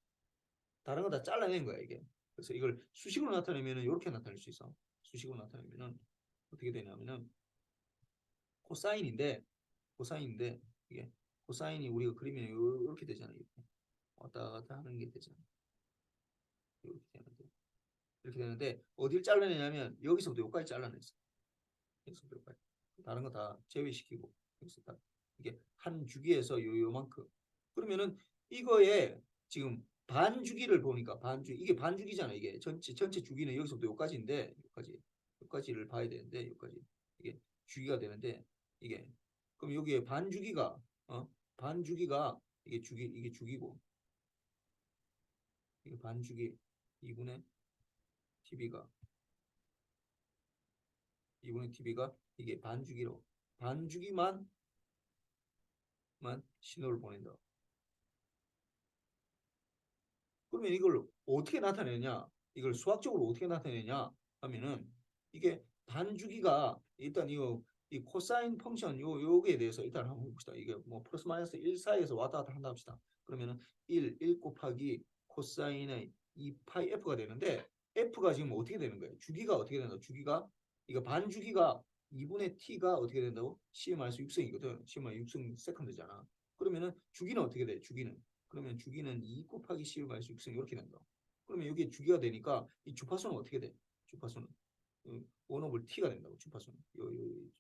다른 거 다 잘라낸 거야 이게. 그래서 이걸 수식으로 나타내면은 이렇게 나타낼 수 있어. 수식으로 나타내면은 어떻게 되냐면은 코사인인데 코사인인데 이게 코사인이 우리가 그리면 이렇게 되잖아. 이렇게 왔다 갔다 하는 게 되잖아. 이렇게 되는데 어딜 잘라내냐면 여기서부터 여기까지 잘라냈어. 여기서부터 여기까지. 다른 거 다 제외시키고 여기서 딱 이게 한 주기에서 요만큼. 그러면은 이거에 지금 반주기를 보니까 이게 반주기잖아. 이게 전체 주기는 여기서부터 여기까지인데 여기까지를 봐야 되는데 여기까지 이게 주기가 되는데 이게 그럼 여기에 반주기가 이게 주기고 이게 반주기 2분의 TV가 이게 반주기만 신호를 보낸다. 그러면 이걸 어떻게 나타내냐? 이걸 수학적으로 어떻게 나타내냐? 하면은 이게 반주기가 일단 이 코사인 펑션 요거에 대해서 일단 한번 봅시다. 이게 뭐 플러스 마이너스 1 사이에서 왔다 갔다 한다 합시다. 그러면은 1 곱하기 코사인의 2파이 F가 되는데 F가 지금 어떻게 되는 거예요? 주기가 어떻게 된다? 주기가 이거 반주기가 2분의 T가 어떻게 된다고? C 마이너스 6승이거든. C 마이너스 6승 세컨드잖아. 그러면은 주기는 어떻게 돼? 그러면 주기는 2 곱하기 10 마이너스 6승 이렇게 된다. 그러면 여기에 주기가 되니까 이 주파수는 어떻게 돼? 주파수는 원오블 t가 된다고. 주파수는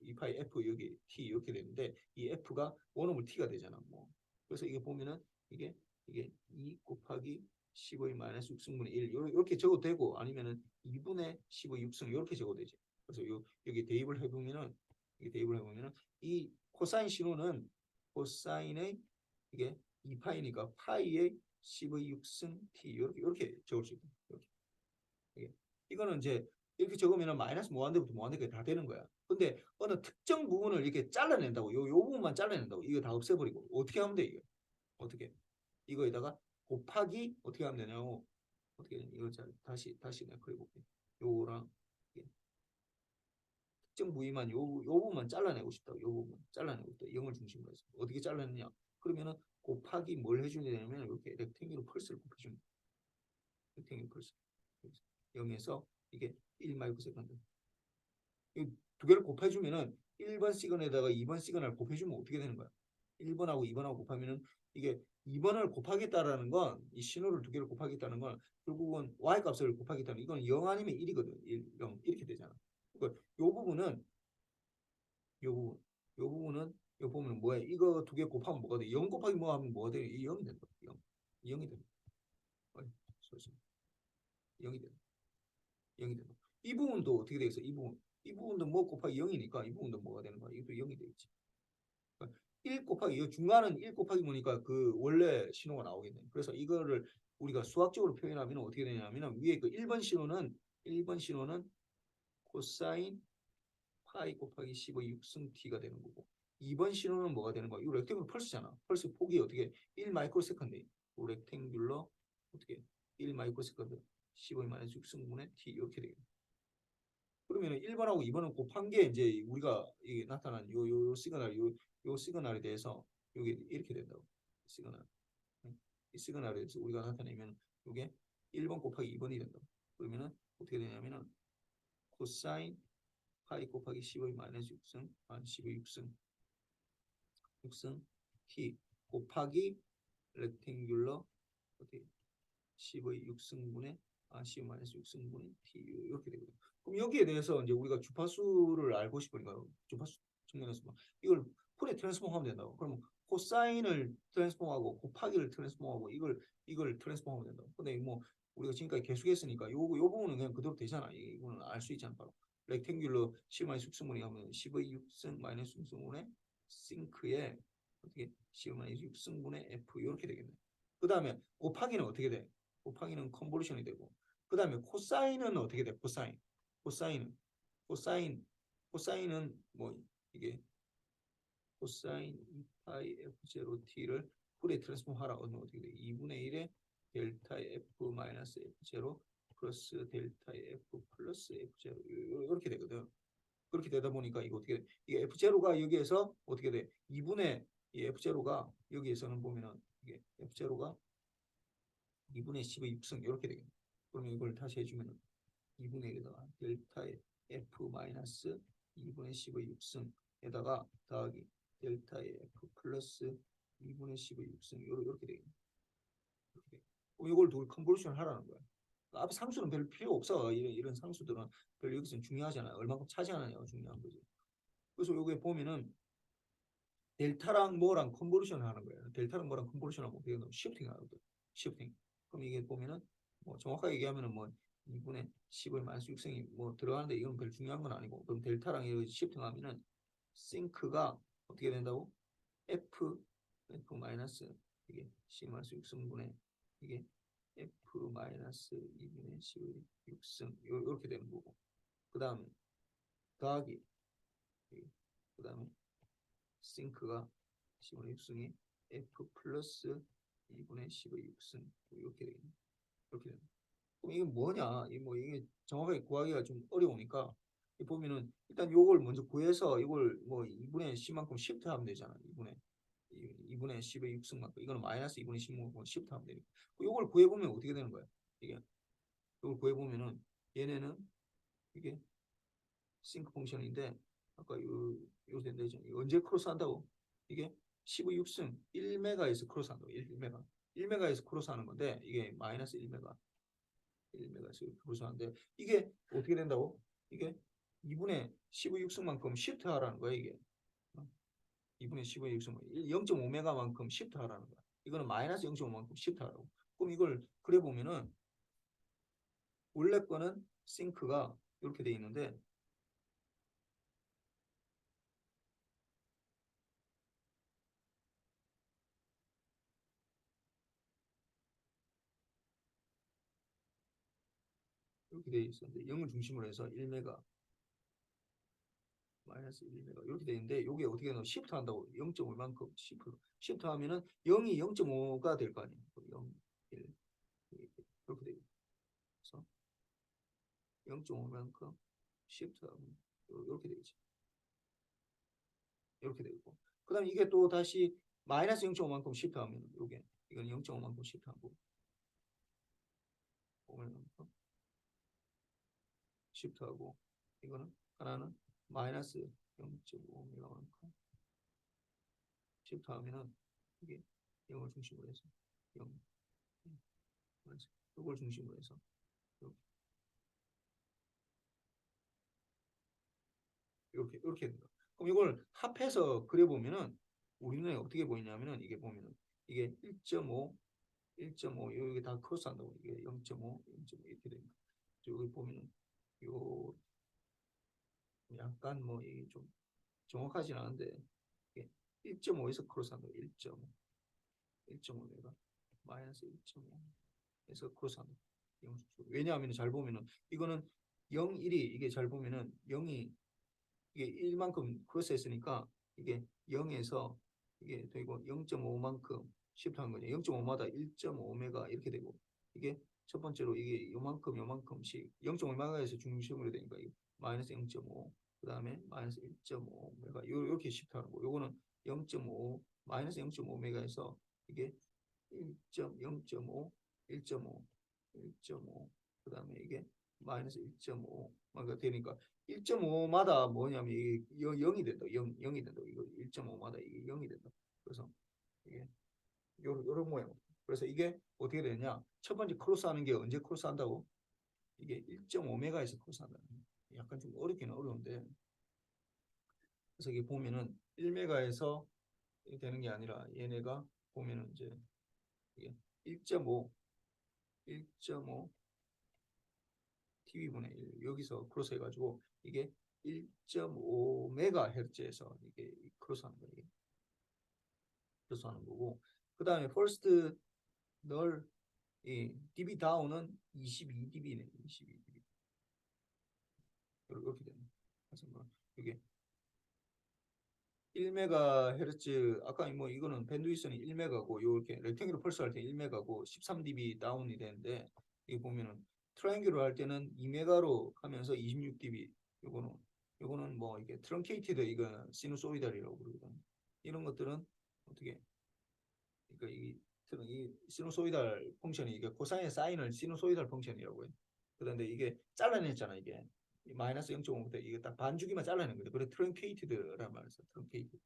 2파이 f 여기 t 이렇게 되는데 이 f가 원오블 t가 되잖아. 뭐 그래서 이게 보면은 이게 2 곱하기 10의 마이너스 6승분의 1 이렇게 적어도 되고 아니면은 2분의 10의 6승 이렇게 적어도 되지. 그래서 여기 대입을 해보면은 이 코사인 신호는 코사인의 이게 2파이니까 파이의 10의 6승 t 이렇게 적을 수 있다. 이렇게. 이거는 이제 이렇게 적으면 마이너스 무한대부터 무한대까지 다 되는 거야. 근데 어느 특정 부분을 이렇게 잘라낸다고 요 부분만 잘라낸다고 이거 다 없애버리고 어떻게 하면 돼 이거? 어떻게? 이거에다가 곱하기 어떻게 하면 되냐고 어떻게 이거 다시 내가 그려볼게. 요거랑 특정 부위만 요 부분만 잘라내고 싶다. 요 부분 잘라내고 싶다. 0을 중심으로 해서 어떻게 잘라내냐? 그러면은 곱하기 뭘 해주냐 되냐면 이렇게 렉탱귤러 펄스를 곱해주는 렉탱귤러 펄스 0에서 이게 1 마이크로 세컨드 두 개를 곱해주면은 1번 시그널에다가 2번 시그널을 곱해주면 어떻게 되는 거야? 1번하고 2번하고 곱하면은 이게 2번을 곱하겠다라는 건 이 신호를 두 개를 곱하겠다는 건 결국은 y 값을 곱하겠다는 이건 0 아니면 1이거든. 1, 0 이렇게 되잖아. 그러니까 요 부분은 요 부분 요 부분은 요 보면 뭐야? 이거 두 개 곱하면 뭐가 돼? 0 곱하기 뭐 하면 뭐가 돼? 이 0이 된다. 0. 0이 된다. 0이 된다. 0이 된다. 이 부분도 어떻게 되겠어? 이 부분도 뭐 곱하기 0이니까 이 부분도 뭐가 되는 거야? 이것도 0이 되겠지. 1 곱하기 이 중간은 1 곱하기 뭐니까 그 원래 신호가 나오겠네. 그래서 이거를 우리가 수학적으로 표현하면 어떻게 되냐면 위에 그 1번 신호는 코사인 파이 곱하기 15 6승 t가 되는 거고 2번 신호는 뭐가 되는 거야? 이거 렉탱글 펄스잖아. 펄스 폭이 어떻게 1 마이크로세컨드. 렉탱귤러 어떻게 1 마이크로세컨드 15 마이너스 6승분의 t 이렇게 되겠네. 그러면 1번하고 2번은 곱한 게 이제 우리가 이게 나타난 요 시그널에 대해서 이게 이렇게 된다고. 시그널. 이 시그널에 대해서 우리가 나타내면 이게 1번 곱하기 2번이 된다고. 그러면은 어떻게 되냐면은 코사인 파이 곱하기 15 마이너스 6승 15 6승 t 곱하기 렉탱귤러 어떻게 15의 6승분의 15 마이너스 6승분의 t 이렇게 되거든요. 그럼 여기에 대해서 이제 우리가 주파수를 알고 싶으니까 주파수 측면에서 이걸 풀에 트랜스폼하면 된다고. 그러면 코사인을 트랜스폼하고 곱하기를 트랜스폼하고 이걸 트랜스폼하면 된다고. 근데 뭐 우리가 지금까지 계속했으니까 요 부분은 그냥 그대로 되잖아. 이거는 알 수 있잖아. 바로 렉탱귤러 10 마이너스 6승분이 하면 15의 6승 마이너스 6승분의 싱크에 어떻게 15 마이너스 6승분의 f 이렇게 되겠네. 그 다음에 곱하기는 어떻게 돼? 곱하기는 컨볼루션이 되고 그 다음에 코사인은 어떻게 돼? 코사인은 코사인 코사인은 뭐 이게 코사인 2파이 f0t를 풀에 트랜스폼 하라 그러면 어떻게 돼? 2분의 1의 델타 f 마이너스 f0 플러스 델타 f 플러스 f0 이렇게 되거든. 그렇게 되다 보니까 이거 어떻게 돼? 이게 f0가 여기에서 어떻게 돼? 2분의 이 f0가 여기에서는 보면은 이게 f0가 2분의 10의 6승 이렇게 되겠네. 그러면 이걸 다시 해주면 2분의 1에다가 델타의 f 마이너스 2분의 10의 6승에다가 더하기 델타의 f 플러스 2분의 10의 6승 이렇게 되겠네. 이렇게 되겠네. 이걸 두 컨볼루션 하라는 거야. 앞에 상수는 별 필요 없어. 이런 상수들은 별 여기서 중요하지 않아요. 얼마큼 차지하느냐가 중요한 거지. 그래서 여기에 보면은 델타랑 뭐랑 컨볼루션 하는 거예요. 델타랑 뭐랑 컨볼루션 하면 어떻게 시프팅 하거든. 시프팅. 그럼 이게 보면은 뭐 정확하게 얘기하면은 뭐 2분의 10을 마이너스 6승이 뭐 들어가는데 이건 별 중요한 건 아니고 그럼 델타랑 이렇게 시프팅 하면은 싱크가 어떻게 된다고? F 마이너스 이게 10 마이너스 6승분의 이게 F 마이너스 2분의 10의 6승 이렇게 되는 거고 그 다음에 더하기 그 다음에 싱크가 10분의 6승이 F 플러스 2분의 10의 6승 이렇게 되겠네. 이렇게 되네. 그럼 이게 뭐냐? 이게 정확하게 구하기가 좀 어려우니까 보면은 일단 요걸 먼저 구해서 이걸 뭐 2분의 10만큼 시프트 하면 되잖아. 2분의 10의 6승만큼 이거는 마이너스 2분의 10만큼 시프트 하면 되니까 요걸 구해보면 어떻게 되는 거야? 이게 이걸 구해보면은 얘네는 이게 싱크 펑션인데 아까 요 된대죠. 언제 크로스 한다고? 이게 15 6승 1메가에서 크로스 한다고. 1메가. 1메가에서 크로스 하는 건데 이게 마이너스 1메가에서 크로스 하는데 이게 어떻게 된다고? 이게 2분의 15 6승만큼 시프트 하라는 거야, 이게. 2분의 15 6승 0.5메가만큼 시프트 하라는 거야. 이거는 마이너스 0.5만큼 시프트 하라고. 그럼 이걸 그래 보면은 원래 거는 싱크가 이렇게 돼 있는데 이렇게 돼 있었는데 0을 중심으로 해서 1메가 마이너스 1메가 이렇게 돼 있는데 이게 어떻게 되나 시프트 한다고 0.5만큼 시프트 하면은 0이 0.5가 될 거 아니에요. 0, 1 이렇게 돼 있어. 0.5만큼 시프트 하면 이렇게 되겠지. 이렇게 되고 그다음 이게 또 다시 마이너스 0.5만큼 시프트 하면 이건 0.5만큼 시프트 하고 5만큼 시프트 하고 이거는 하나는 마이너스 0.5만큼 시프트 하면은 이게 0을 중심으로 해서 0 이걸 중심으로 해서 이렇게 된다. 그럼 이걸 합해서 그려보면은 우리는 어떻게 보이냐면은 이게 보면은 이게 1.5, 1.5 이게 다 크로스한다고 이게 0.5, 0.5 이렇게 됩니다. 여기 보면은 요 약간 뭐 이게 좀 정확하진 않은데 1.5에서 크로스한다. 1.5. 1.5메가 마이너스 1.5에서 크로스한다. 왜냐하면 잘 보면은 이거는 0, 1이 이게 잘 보면은 0이 이게 1만큼 크로스했으니까 이게 0에서 이게 되고 0.5만큼 시프트한 거죠. 0.5마다 1.5메가 이렇게 되고 이게 첫 번째로 이게 요만큼씩 0.5메가에서 중심으로 되니까 이게 마이너스 0.5 그 다음에 마이너스 1.5메가 이렇게 시프트하는 거. 요거는 0.5 마이너스 0.5메가에서 이게 1.0.5 1.5 1.5 그 다음에 이게 마이너스 1.5가 되니까 1.5마다 뭐냐면 이게 0이 된다. 0이 된다. 이거 1.5마다 이게 0이 된다. 그래서 이게 요런 모양. 그래서 이게 어떻게 되냐? 첫 번째 크로스 하는 게 언제 크로스 한다고? 이게 1.5메가에서 크로스 한다. 약간 좀 어렵긴 어려운데. 그래서 이게 보면은 1메가에서 되는 게 아니라 얘네가 보면은 이제 이게 1.5 1.5 TV분의 1 여기서 크로스 해가지고 이게 1.5메가헤르츠에서 이게 크로스 하는 거예요. 크로스 하는 거고 그 다음에 퍼스트 널 이 DB 다운은 22dB네. 22dB 이렇게 되네. 그래서 뭐 이게 1메가헤르츠 아까 뭐 이거는 밴드위스는 1메가고 이렇게 렉탱귤 펄스 할 때 1메가고 13dB 다운이 되는데 이거 보면은 트라이앵귤을 할 때는 2메가로 하면서 26dB 요거는 뭐 이게 트렁케이티드 이거 시누소이달이라고 그러거든. 이런 것들은 어떻게 그러니까 이 시누소이달 펑션이 이게 코사인의 사인을 시누소이달 펑션이라고 해. 그런데 이게 잘라냈잖아 이게 마이너스 0.5부터 이게 딱 반주기만 잘라낸 거죠. 그래 트렁케이티드란 말을 써. 트렁케이티드.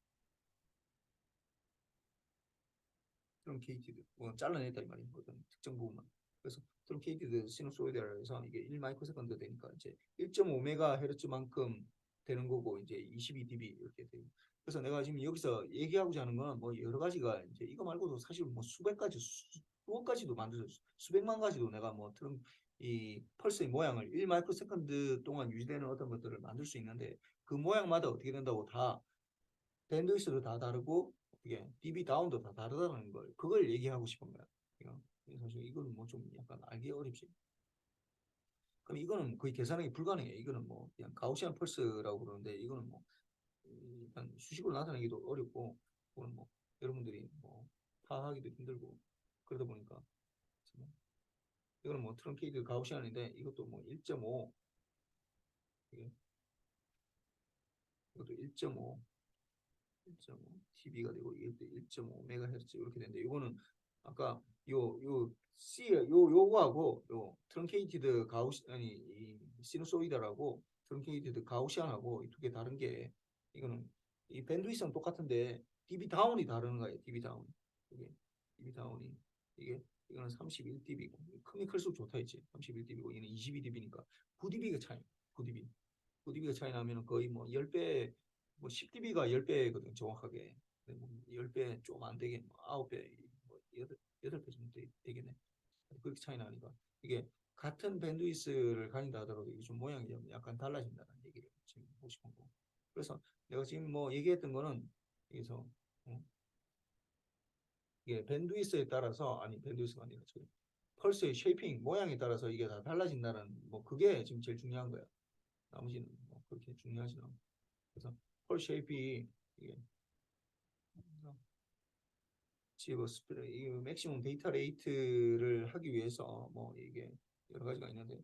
트렁케이티드 뭐 잘라냈다 이 말이거든 특정 부분만. 그래서 트렁케이티드 시누소이드라 해서 이게 1 마이크로세컨드 되니까 이제 1.5메가헤르츠만큼 되는 거고 이제 22dB 이렇게 돼요. 그래서 내가 지금 여기서 얘기하고자 하는 건 뭐 여러 가지가 이제 이거 말고도 사실 뭐 수백 가지 수억 가지도 만들어 수백만 가지도 내가 뭐 트럼 이 펄스의 모양을 1 마이크로세컨드 동안 유지되는 어떤 것들을 만들 수 있는데 그 모양마다 어떻게 된다고 다 밴드위스도 다 다르고 이게 DB 다운도 다 다르다는 걸 그걸 얘기하고 싶은 거야. 사실 이거는 뭐 좀 약간 알기 어렵지. 그럼 이거는 거의 계산하기 불가능해. 이거는 뭐 그냥 가우시안 펄스라고 그러는데 이거는 뭐 일단 수식으로 나타내기도 어렵고 그거는 뭐 여러분들이 뭐 파악하기도 힘들고 그러다 보니까 이거는 뭐 트렁케이트 가우시안인데 이것도 뭐 1.5 이것도 1.5 TV가 되고 이게 1.5메가헤르츠 이렇게 되는데 이거는 아까 요 C 요거하고 요 트렁케이티드 가우시 아니 이 시누소이드라고 트렁케이티드 가우시안하고 이 두 개 다른 게 이거는 이 밴드위스는 똑같은데 DB 다운이 다른 거예요. DB 다운 이게 DB 다운이 이게 이거는 31dB고 크면 클수록 좋다 했지. 31dB고 얘는 22dB니까 9dB가 차이. 9dB 9dB가 차이 나면 거의 뭐 10배 뭐 10dB가 10배거든 정확하게. 10배 좀 안 되게 뭐 9배 뭐 8배 정도 되겠네. 그렇게 차이 나니까 이게 같은 밴드위스를 가진다 하더라도 이게 좀 모양이 좀 약간 달라진다는 얘기를 지금 보고 싶은 거. 그래서 내가 지금 뭐 얘기했던 거는 여기서 어, 이게 밴드위스에 따라서 아니 밴드위스가 아니라 저기 펄스의 쉐이핑 모양에 따라서 이게 다 달라진다는 뭐 그게 지금 제일 중요한 거야. 나머지는 뭐 그렇게 중요하지 않아. 그래서 펄 쉐이핑이 이게 지금 이 맥시멈 데이터 레이트를 하기 위해서 뭐 이게 여러 가지가 있는데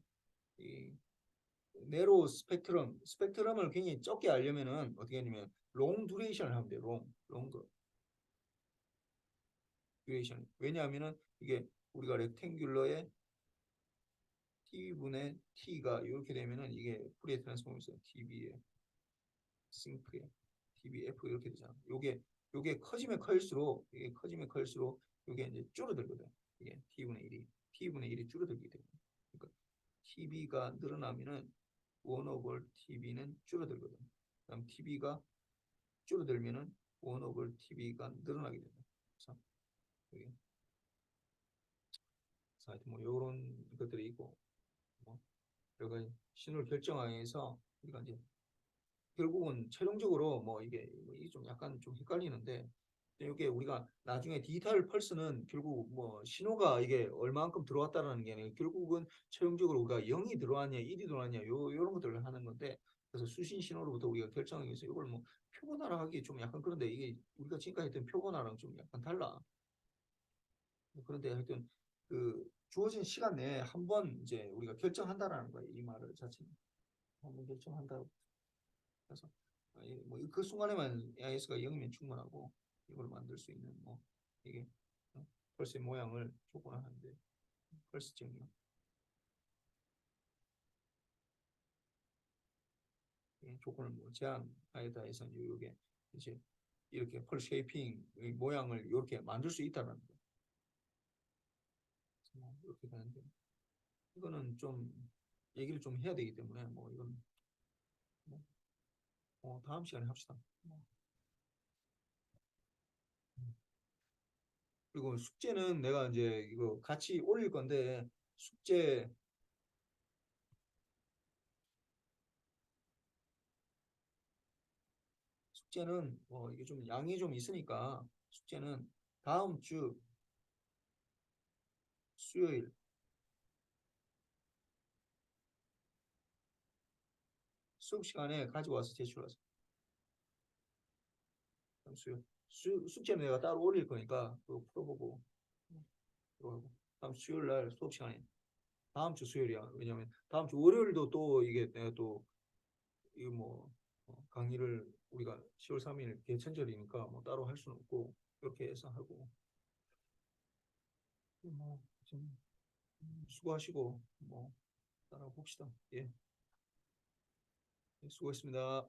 이 네로 스펙트럼을 굉장히 적게 알려면은 어떻게 하냐면 롱 두레이션을 하면 돼. 롱그 두레이션. 왜냐하면은 이게 우리가 렉탱귤러의 t분의 t가 이렇게 되면은 이게 프리에 트랜스폼에서 tb의 싱크에 tbf 이렇게 되잖아. 요게 커지면 클수록 이게 커지면 클수록 요게 이제 줄어들거든. 이게 t분의 1이 줄어들게 돼요. 그러니까 tb가 늘어나면은 1 over tb는 줄어들거든. 그다음 tb가 줄어들면은 1 over tb가 늘어나게 된다. 그래서 여기 하여튼 뭐 이런 것들이 있고 뭐 여러 가지 신호를 결정하기 위해서 우리가 이제 결국은 최종적으로 뭐 이게 좀 약간 좀 헷갈리는데 이게 우리가 나중에 디지털 펄스는 결국 뭐 신호가 이게 얼마만큼 들어왔다라는 게 아니라 결국은 최종적으로 우리가 0이 들어왔냐 1이 들어왔냐 요런 것들을 하는 건데 그래서 수신 신호로부터 우리가 결정하기 위해서 이걸 뭐 표본화를 하기 좀 약간 그런데 이게 우리가 지금까지 했던 표본화랑 좀 약간 달라. 그런데 하여튼 그 주어진 시간 내에 한 번 이제 우리가 결정한다라는 거예요. 이 말을 자체는 한 번 결정한다. 그래서 뭐그 순간에만 AIS가 0이면 충분하고 이걸 만들 수 있는 뭐 이게 펄스의 모양을 조건하는데 펄스 증명 조건을 뭐 제한하에다 해서 이게 이제 이렇게 펄스 쉐이핑의 모양을 이렇게 만들 수 있다는 거. 뭐 이렇게 되는데 이거는 좀 얘기를 좀 해야 되기 때문에 뭐 이건 뭐, 다음 시간에 합시다. 뭐. 그리고 숙제는 내가 이제 이거 같이 올릴 건데 숙제는 이게 좀 양이 좀 있으니까 숙제는 다음 주 수요일 수업 시간에 가지고 와서 제출하세요. 숙제는 내가 따로 올릴 거니까 그거 풀어보고 그러고 다음 수요일 날 수업 시간에 다음 주 수요일이야. 왜냐면 다음 주 월요일도 또 이게 내가 또 이거 뭐 강의를 우리가 10월 3일 개천절이니까 뭐 따로 할 수는 없고 이렇게 해서 하고 좀 수고하시고 뭐 따라 봅시다. 예, 수고했습니다.